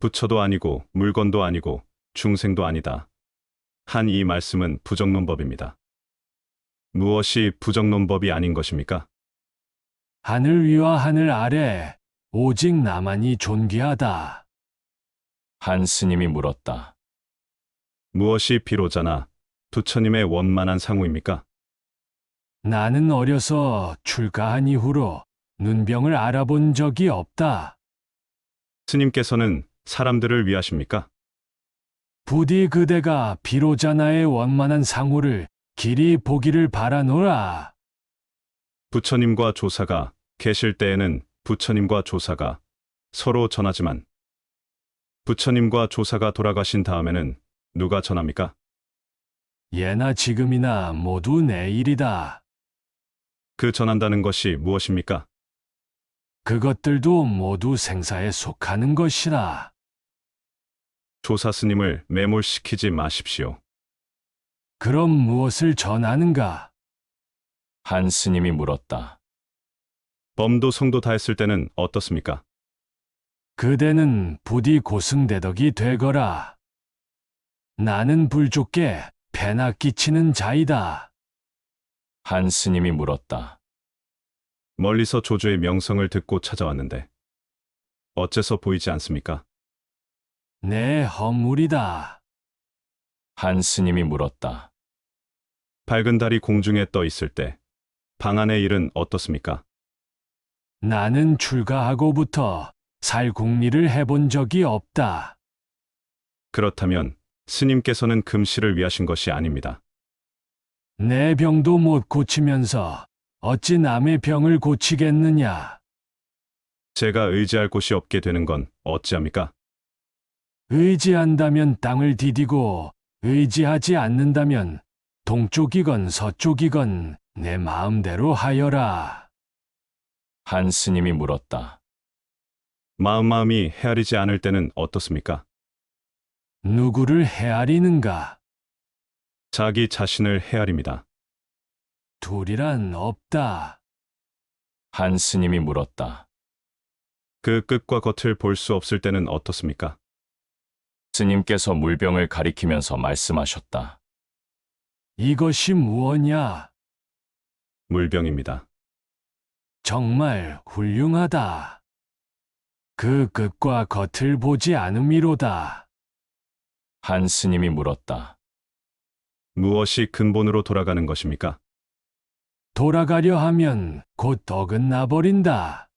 부처도 아니고 물건도 아니고 중생도 아니다. 한 이 말씀은 부정론법입니다. 무엇이 부정론법이 아닌 것입니까? 하늘 위와 하늘 아래 오직 나만이 존귀하다. 한 스님이 물었다. 무엇이 비로자나 부처님의 원만한 상호입니까? 나는 어려서 출가한 이후로 눈병을 알아본 적이 없다. 스님께서는 사람들을 위하십니까? 부디 그대가 비로자 나의 원만한 상호를 길이 보기를 바라노라. 부처님과 조사가 계실 때에는 부처님과 조사가 서로 전하지만 부처님과 조사가 돌아가신 다음에는 누가 전합니까? 예나 지금이나 모두 내 일이다. 그 전한다는 것이 무엇입니까? 그것들도 모두 생사에 속하는 것이라. 조사 스님을 매몰시키지 마십시오. 그럼 무엇을 전하는가? 한 스님이 물었다. 범도 성도 다 했을 때는 어떻습니까? 그대는 부디 고승대덕이 되거라. 나는 불좁게 배나 끼치는 자이다. 한 스님이 물었다. 멀리서 조주의 명성을 듣고 찾아왔는데 어째서 보이지 않습니까? 내 허물이다. 한 스님이 물었다. 밝은 달이 공중에 떠 있을 때 방 안의 일은 어떻습니까? 나는 출가하고부터 살궁리를 해본 적이 없다. 그렇다면 스님께서는 금시를 위하신 것이 아닙니다. 내 병도 못 고치면서 어찌 남의 병을 고치겠느냐? 제가 의지할 곳이 없게 되는 건 어찌합니까? 의지한다면 땅을 디디고 의지하지 않는다면 동쪽이건 서쪽이건 내 마음대로 하여라. 한 스님이 물었다. 마음이 헤아리지 않을 때는 어떻습니까? 누구를 헤아리는가? 자기 자신을 헤아립니다. 둘이란 없다. 한 스님이 물었다. 그 끝과 겉을 볼 수 없을 때는 어떻습니까? 스님께서 물병을 가리키면서 말씀하셨다. 이것이 무엇냐? 물병입니다. 정말 훌륭하다. 그 끝과 겉을 보지 않음이로다. 한 스님이 물었다. 무엇이 근본으로 돌아가는 것입니까? 돌아가려 하면 곧 어긋나 버린다.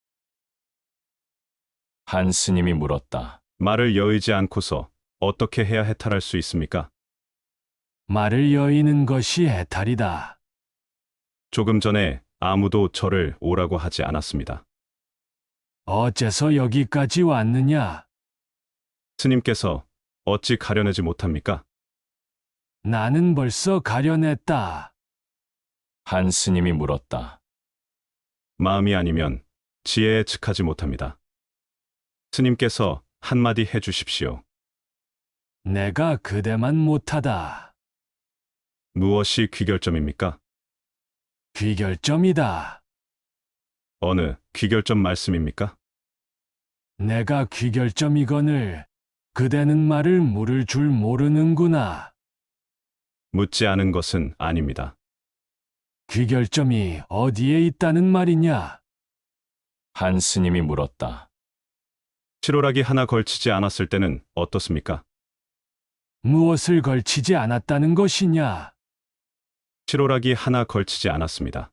한 스님이 물었다. 말을 여의지 않고서 어떻게 해야 해탈할 수 있습니까? 말을 여의는 것이 해탈이다. 조금 전에 아무도 저를 오라고 하지 않았습니다. 어째서 여기까지 왔느냐? 스님께서 어찌 가려내지 못합니까? 나는 벌써 가려냈다. 한 스님이 물었다. 마음이 아니면 지혜에 즉하지 못합니다. 스님께서 한마디 해주십시오. 내가 그대만 못하다. 무엇이 귀결점입니까? 귀결점이다. 어느 귀결점 말씀입니까? 내가 귀결점이거늘 그대는 말을 물을 줄 모르는구나. 묻지 않은 것은 아닙니다. 귀결점이 어디에 있다는 말이냐? 한 스님이 물었다. 치로락이 하나 걸치지 않았을 때는 어떻습니까? 무엇을 걸치지 않았다는 것이냐? 치로락이 하나 걸치지 않았습니다.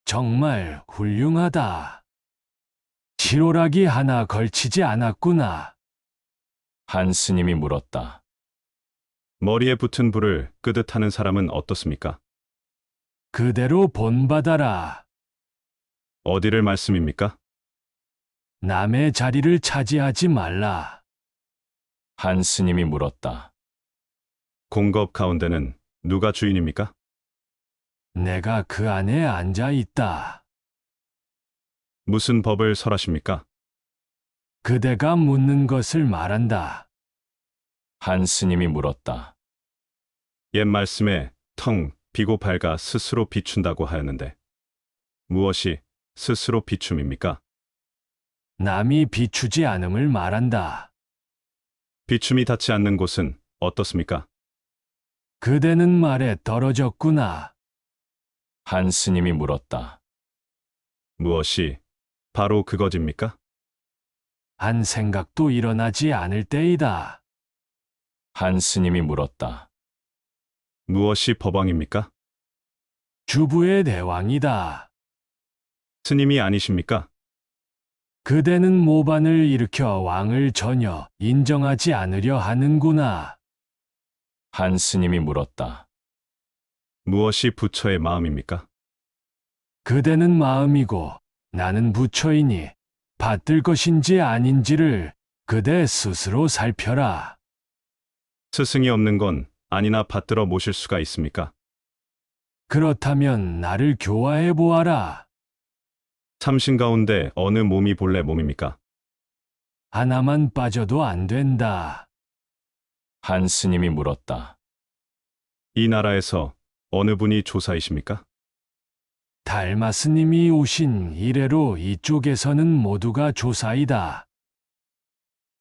정말 훌륭하다. 치로락이 하나 걸치지 않았구나. 한 스님이 물었다. 머리에 붙은 불을 끄듯 하는 사람은 어떻습니까? 그대로 본받아라. 어디를 말씀입니까? 남의 자리를 차지하지 말라. 한 스님이 물었다. 공겁 가운데는 누가 주인입니까? 내가 그 안에 앉아 있다. 무슨 법을 설하십니까? 그대가 묻는 것을 말한다. 한 스님이 물었다. 옛 말씀에 텅 비고 밝아 스스로 비춘다고 하였는데 무엇이 스스로 비춤입니까? 남이 비추지 않음을 말한다. 비춤이 닿지 않는 곳은 어떻습니까? 그대는 말에 떨어졌구나. 한 스님이 물었다. 무엇이 바로 그것입니까? 한 생각도 일어나지 않을 때이다. 한 스님이 물었다. 무엇이 법왕입니까? 주부의 대왕이다. 스님이 아니십니까? 그대는 모반을 일으켜 왕을 전혀 인정하지 않으려 하는구나. 한 스님이 물었다. 무엇이 부처의 마음입니까? 그대는 마음이고 나는 부처이니 받들 것인지 아닌지를 그대 스스로 살펴라. 스승이 없는 건 아니나 받들어 모실 수가 있습니까? 그렇다면 나를 교화해 보아라. 삼신 가운데 어느 몸이 본래 몸입니까? 하나만 빠져도 안 된다. 한 스님이 물었다. 이 나라에서 어느 분이 조사이십니까? 달마 스님이 오신 이래로 이쪽에서는 모두가 조사이다.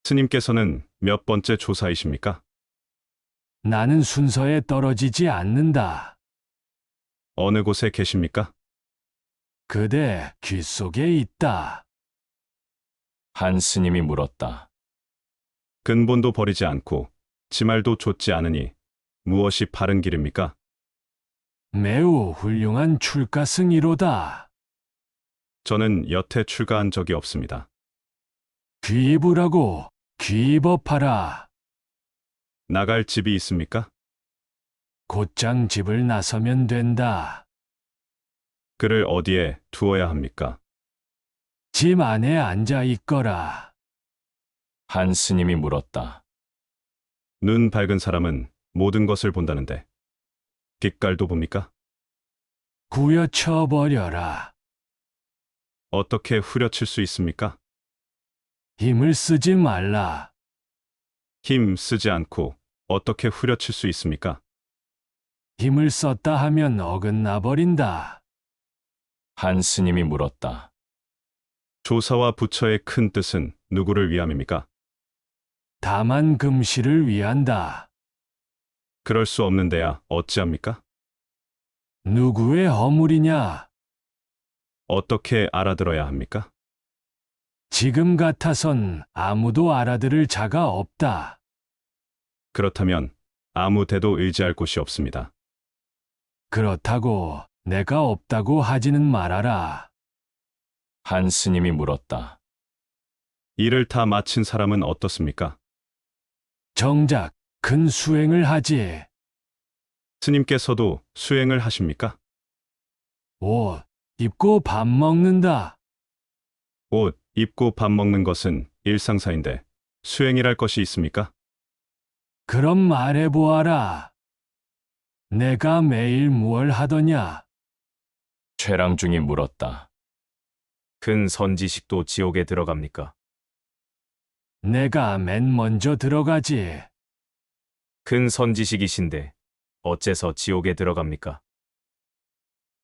스님께서는 몇 번째 조사이십니까? 나는 순서에 떨어지지 않는다. 어느 곳에 계십니까? 그대 귀 속에 있다. 한 스님이 물었다. 근본도 버리지 않고 지말도 좇지 않으니 무엇이 바른 길입니까? 매우 훌륭한 출가승이로다. 저는 여태 출가한 적이 없습니다. 귀입으라고 귀입업하라. 나갈 집이 있습니까? 곧장 집을 나서면 된다. 그를 어디에 두어야 합니까? 집 안에 앉아 있거라. 한 스님이 물었다. 눈 밝은 사람은 모든 것을 본다는데 빛깔도 봅니까? 구여쳐 버려라. 어떻게 후려칠 수 있습니까? 힘을 쓰지 말라. 힘 쓰지 않고 어떻게 후려칠 수 있습니까? 힘을 썼다 하면 어긋나 버린다. 한 스님이 물었다. 조사와 부처의 큰 뜻은 누구를 위함입니까? 다만 금시를 위한다. 그럴 수 없는데야 어찌합니까? 누구의 허물이냐? 어떻게 알아들어야 합니까? 지금 같아선 아무도 알아들을 자가 없다. 그렇다면 아무 데도 의지할 곳이 없습니다. 그렇다고 내가 없다고 하지는 말아라. 한 스님이 물었다. 일을 다 마친 사람은 어떻습니까? 정작 큰 수행을 하지. 스님께서도 수행을 하십니까? 옷 입고 밥 먹는다. 옷 입고 밥 먹는 것은 일상사인데 수행이랄 것이 있습니까? 그럼 말해보아라. 내가 매일 무얼 하더냐? 최랑중이 물었다. 큰 선지식도 지옥에 들어갑니까? 내가 맨 먼저 들어가지. 큰 선지식이신데 어째서 지옥에 들어갑니까?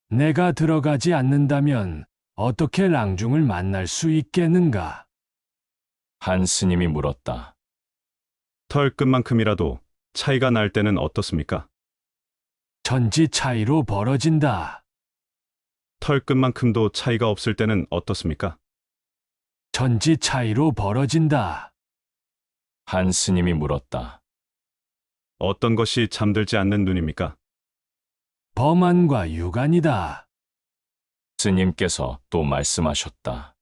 내가 들어가지 않는다면 어떻게 랑중을 만날 수 있겠는가? 한 스님이 물었다. 털끝만큼이라도 차이가 날 때는 어떻습니까? 천지 차이로 벌어진다. 털끝만큼도 차이가 없을 때는 어떻습니까? 천지 차이로 벌어진다. 한 스님이 물었다. 어떤 것이 잠들지 않는 눈입니까? 범안과 유간이다. 스님께서 또 말씀하셨다.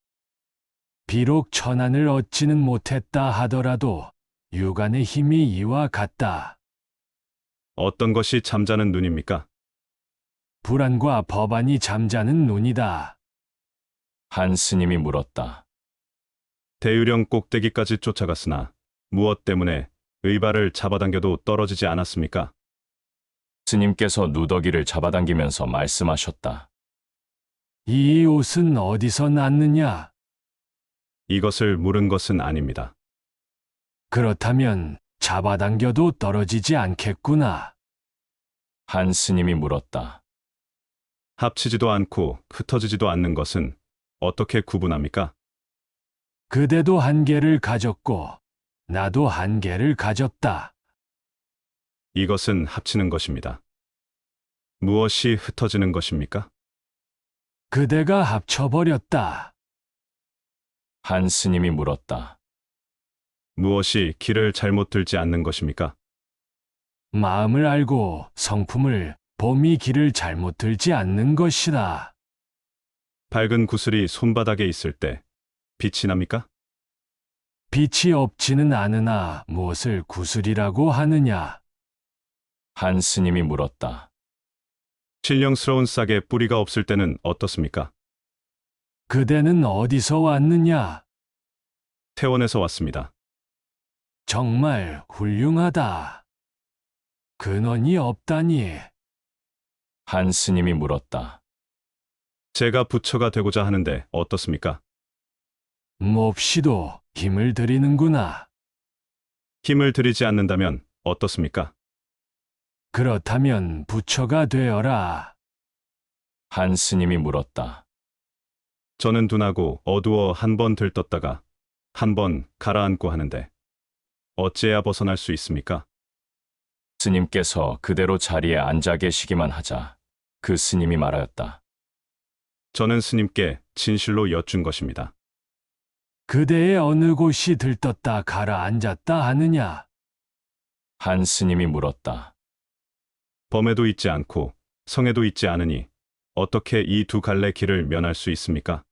비록 천안을 얻지는 못했다 하더라도 유간의 힘이 이와 같다. 어떤 것이 잠자는 눈입니까? 불안과 법안이 잠자는 눈이다. 한 스님이 물었다. 대유령 꼭대기까지 쫓아갔으나 무엇 때문에 의발을 잡아당겨도 떨어지지 않았습니까? 스님께서 누더기를 잡아당기면서 말씀하셨다. 이 옷은 어디서 났느냐? 이것을 물은 것은 아닙니다. 그렇다면 잡아당겨도 떨어지지 않겠구나. 한 스님이 물었다. 합치지도 않고 흩어지지도 않는 것은 어떻게 구분합니까? 그대도 한계를 가졌고 나도 한계를 가졌다. 이것은 합치는 것입니다. 무엇이 흩어지는 것입니까? 그대가 합쳐버렸다. 한 스님이 물었다. 무엇이 길을 잘못 들지 않는 것입니까? 마음을 알고 성품을 봄이 길을 잘못 들지 않는 것이다. 밝은 구슬이 손바닥에 있을 때 빛이 납니까? 빛이 없지는 않으나 무엇을 구슬이라고 하느냐? 한 스님이 물었다. 신령스러운 싹에 뿌리가 없을 때는 어떻습니까? 그대는 어디서 왔느냐? 태원에서 왔습니다. 정말 훌륭하다. 근원이 없다니. 한 스님이 물었다. 제가 부처가 되고자 하는데 어떻습니까? 몹시도 힘을 들이는구나. 힘을 들이지 않는다면 어떻습니까? 그렇다면 부처가 되어라. 한 스님이 물었다. 저는 둔하고 어두워 한 번 들떴다가 한 번 가라앉고 하는데 어찌해야 벗어날 수 있습니까? 스님께서 그대로 자리에 앉아 계시기만 하자 그 스님이 말하였다. 저는 스님께 진실로 여쭌 것입니다. 그대의 어느 곳이 들떴다 가라앉았다 하느냐? 한 스님이 물었다. 범에도 있지 않고 성에도 있지 않으니 어떻게 이 두 갈래 길을 면할 수 있습니까?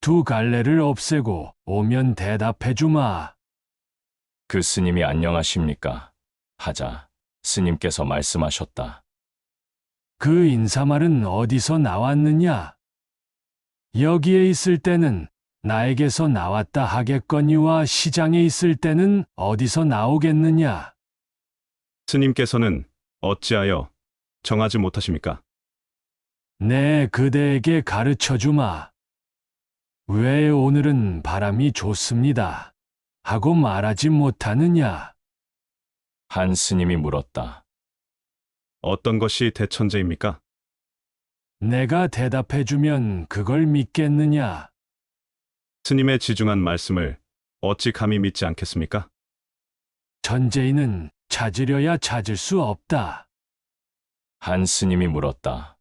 두 갈래를 없애고 오면 대답해 주마. 그 스님이 안녕하십니까? 하자 스님께서 말씀하셨다. 그 인사말은 어디서 나왔느냐? 여기에 있을 때는 나에게서 나왔다 하겠거니와 시장에 있을 때는 어디서 나오겠느냐? 스님께서는 어찌하여 정하지 못하십니까? 네, 그대에게 가르쳐 주마. 왜 오늘은 바람이 좋습니다. 하고 말하지 못하느냐? 한 스님이 물었다. 어떤 것이 대천재입니까? 내가 대답해 주면 그걸 믿겠느냐? 스님의 지중한 말씀을 어찌 감히 믿지 않겠습니까? 천재인은 찾으려야 찾을 수 없다. 한 스님이 물었다.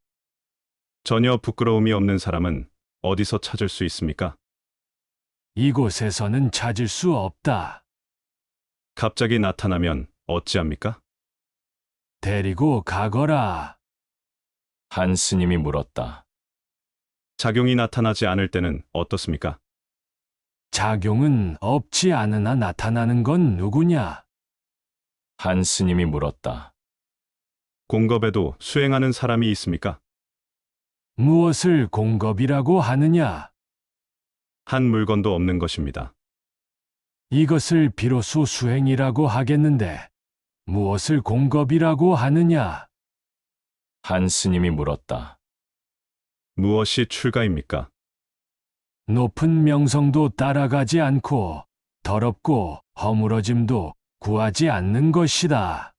전혀 부끄러움이 없는 사람은 어디서 찾을 수 있습니까? 이곳에서는 찾을 수 없다. 갑자기 나타나면 어찌합니까? 데리고 가거라. 한 스님이 물었다. 작용이 나타나지 않을 때는 어떻습니까? 작용은 없지 않으나 나타나는 건 누구냐? 한 스님이 물었다. 공겁에도 수행하는 사람이 있습니까? 무엇을 공겁이라고 하느냐? 한 물건도 없는 것입니다. 이것을 비로소 수행이라고 하겠는데 무엇을 공겁이라고 하느냐? 한 스님이 물었다. 무엇이 출가입니까? 높은 명성도 따라가지 않고 더럽고 허물어짐도 구하지 않는 것이다.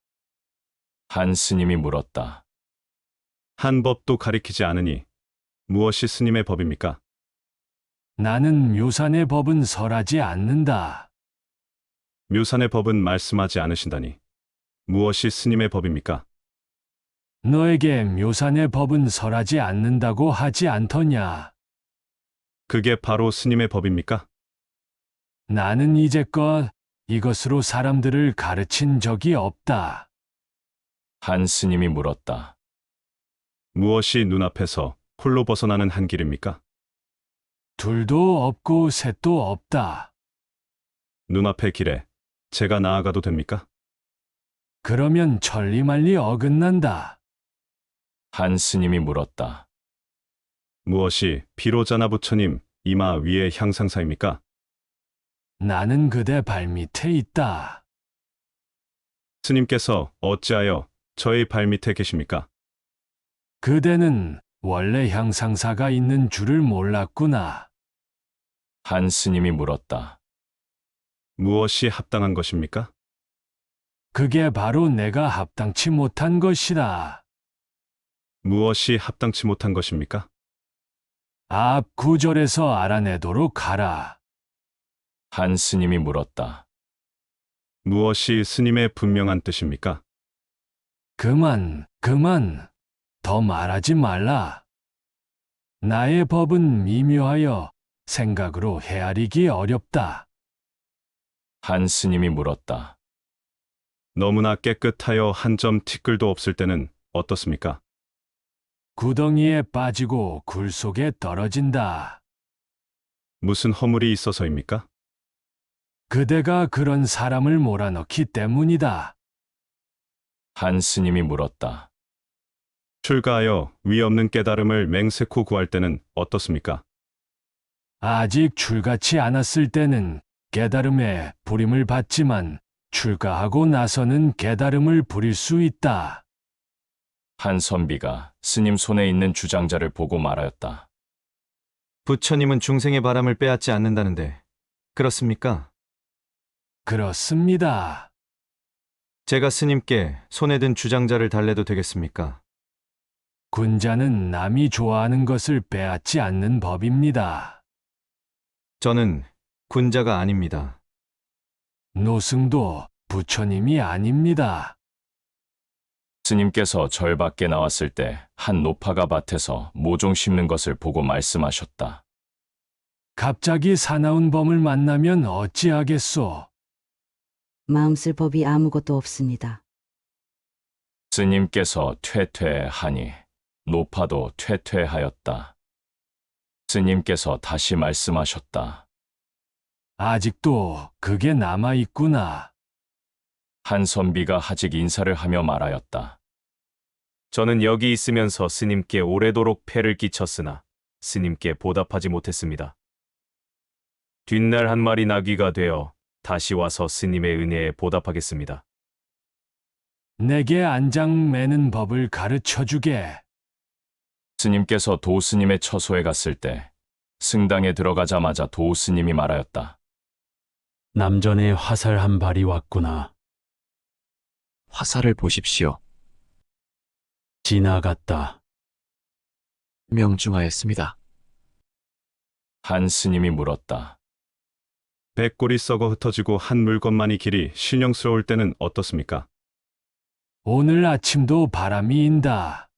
한 스님이 물었다. 한 법도 가리키지 않으니 무엇이 스님의 법입니까? 나는 묘산의 법은 설하지 않는다. 묘산의 법은 말씀하지 않으신다니 무엇이 스님의 법입니까? 너에게 묘산의 법은 설하지 않는다고 하지 않더냐? 그게 바로 스님의 법입니까? 나는 이제껏 이것으로 사람들을 가르친 적이 없다. 한 스님이 물었다. 무엇이 눈앞에서 홀로 벗어나는 한 길입니까? 둘도 없고 셋도 없다. 눈앞의 길에 제가 나아가도 됩니까? 그러면 천리만리 어긋난다. 한 스님이 물었다. 무엇이 비로자나 부처님 이마 위의 향상사입니까? 나는 그대 발밑에 있다. 스님께서 어찌하여 저의 발밑에 계십니까? 그대는 원래 향상사가 있는 줄을 몰랐구나. 한 스님이 물었다. 무엇이 합당한 것입니까? 그게 바로 내가 합당치 못한 것이다. 무엇이 합당치 못한 것입니까? 앞 구절에서 알아내도록 하라. 한 스님이 물었다. 무엇이 스님의 분명한 뜻입니까? 그만. 더 말하지 말라. 나의 법은 미묘하여 생각으로 헤아리기 어렵다. 한 스님이 물었다. 너무나 깨끗하여 한 점 티끌도 없을 때는 어떻습니까? 구덩이에 빠지고 굴 속에 떨어진다. 무슨 허물이 있어서입니까? 그대가 그런 사람을 몰아넣기 때문이다. 한 스님이 물었다. 출가하여 위 없는 깨달음을 맹세코 구할 때는 어떻습니까? 아직 출가치 않았을 때는 깨달음에 부림을 받지만 출가하고 나서는 깨달음을 부릴 수 있다. 한 선비가 스님 손에 있는 주장자를 보고 말하였다. 부처님은 중생의 바람을 빼앗지 않는다는데 그렇습니까? 그렇습니다. 제가 스님께 손에 든 주장자를 달래도 되겠습니까? 군자는 남이 좋아하는 것을 빼앗지 않는 법입니다. 저는 군자가 아닙니다. 노승도 부처님이 아닙니다. 스님께서 절 밖에 나왔을 때 한 노파가 밭에서 모종 심는 것을 보고 말씀하셨다. 갑자기 사나운 범을 만나면 어찌하겠소? 마음 쓸 법이 아무것도 없습니다. 스님께서 퇴퇴하니 노파도 퇴퇴하였다. 스님께서 다시 말씀하셨다. 아직도 그게 남아있구나. 한 선비가 하직 인사를 하며 말하였다. 저는 여기 있으면서 스님께 오래도록 폐를 끼쳤으나 스님께 보답하지 못했습니다. 뒷날 한 마리 나귀가 되어 다시 와서 스님의 은혜에 보답하겠습니다. 내게 안장 매는 법을 가르쳐주게. 스님께서 도스님의 처소에 갔을 때 승당에 들어가자마자 도스님이 말하였다. 남전에 화살 한 발이 왔구나. 화살을 보십시오. 지나갔다. 명중하였습니다. 한 스님이 물었다. 백골이 썩어 흩어지고 한 물건만이 길이 신령스러울 때는 어떻습니까? 오늘 아침도 바람이 인다.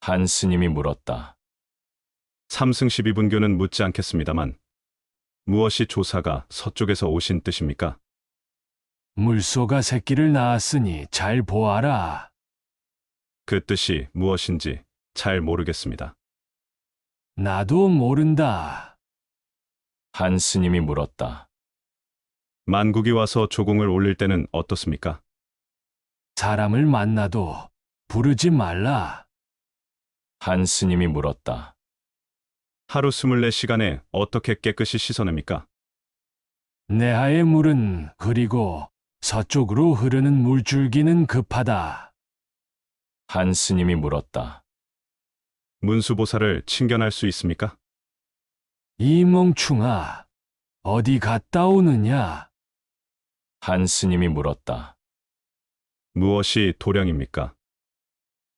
한 스님이 물었다. 삼승 12분교는 묻지 않겠습니다만 무엇이 조사가 서쪽에서 오신 뜻입니까? 물소가 새끼를 낳았으니 잘 보아라. 그 뜻이 무엇인지 잘 모르겠습니다. 나도 모른다. 한 스님이 물었다. 만국이 와서 조공을 올릴 때는 어떻습니까? 사람을 만나도 부르지 말라. 한 스님이 물었다. 하루 24시간에 어떻게 깨끗이 씻어냅니까? 내하의 물은 흐리고 서쪽으로 흐르는 물줄기는 급하다. 한 스님이 물었다. 문수보살을 친견할 수 있습니까? 이 멍충아, 어디 갔다 오느냐? 한 스님이 물었다. 무엇이 도량입니까?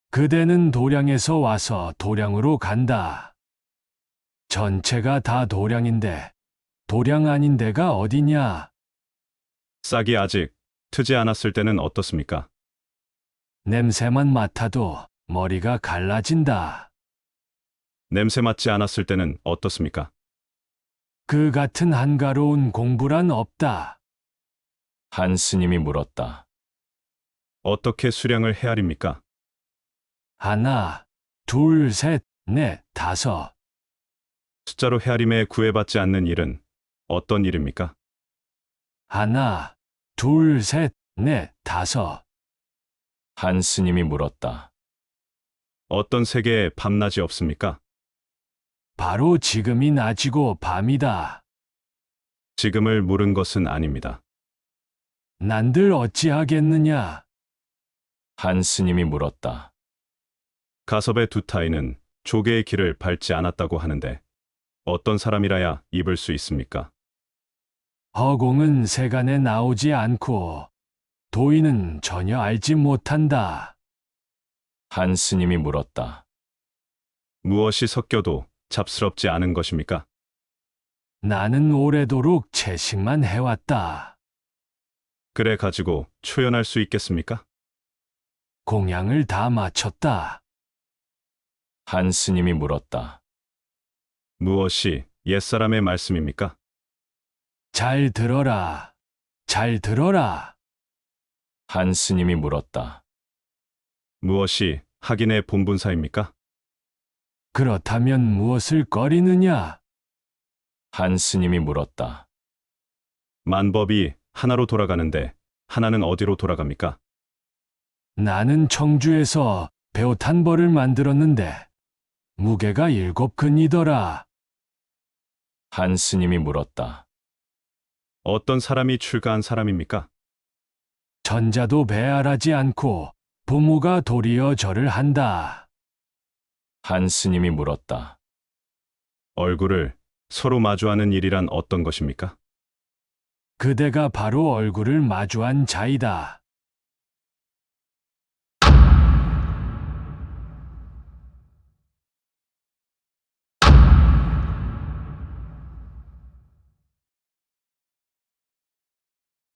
그대는 도량에서 와서 도량으로 간다. 전체가 다 도량인데 도량 아닌 데가 어디냐? 싹이 아직 트지 않았을 때는 어떻습니까? 냄새만 맡아도 머리가 갈라진다. 냄새 맡지 않았을 때는 어떻습니까? 그 같은 한가로운 공부란 없다. 한 스님이 물었다. 어떻게 수량을 헤아립니까? 하나, 둘, 셋, 넷, 다섯. 숫자로 헤아림에 구애받지 않는 일은 어떤 일입니까? 하나, 둘, 셋, 넷, 다섯. 한 스님이 물었다. 어떤 세계에 밤낮이 없습니까? 바로 지금이 낮이고 밤이다. 지금을 물은 것은 아닙니다. 난들 어찌하겠느냐? 한 스님이 물었다. 가섭의 두 타인은 조개의 길을 밟지 않았다고 하는데 어떤 사람이라야 입을 수 있습니까? 허공은 세간에 나오지 않고 도인은 전혀 알지 못한다. 한 스님이 물었다. 무엇이 섞여도 잡스럽지 않은 것입니까? 나는 오래도록 채식만 해왔다. 그래 가지고 초연할 수 있겠습니까? 공양을 다 마쳤다. 한 스님이 물었다. 무엇이 옛사람의 말씀입니까? 잘 들어라. 잘 들어라. 한 스님이 물었다. 무엇이 학인의 본분사입니까? 그렇다면 무엇을 꺼리느냐? 한 스님이 물었다. 만법이 하나로 돌아가는데 하나는 어디로 돌아갑니까? 나는 청주에서 배옷한 벌을 만들었는데 무게가 7근이더라. 한 스님이 물었다. 어떤 사람이 출가한 사람입니까? 전자도 배알하지 않고 부모가 도리어 절을 한다. 한 스님이 물었다. 얼굴을 서로 마주하는 일이란 어떤 것입니까? 그대가 바로 얼굴을 마주한 자이다.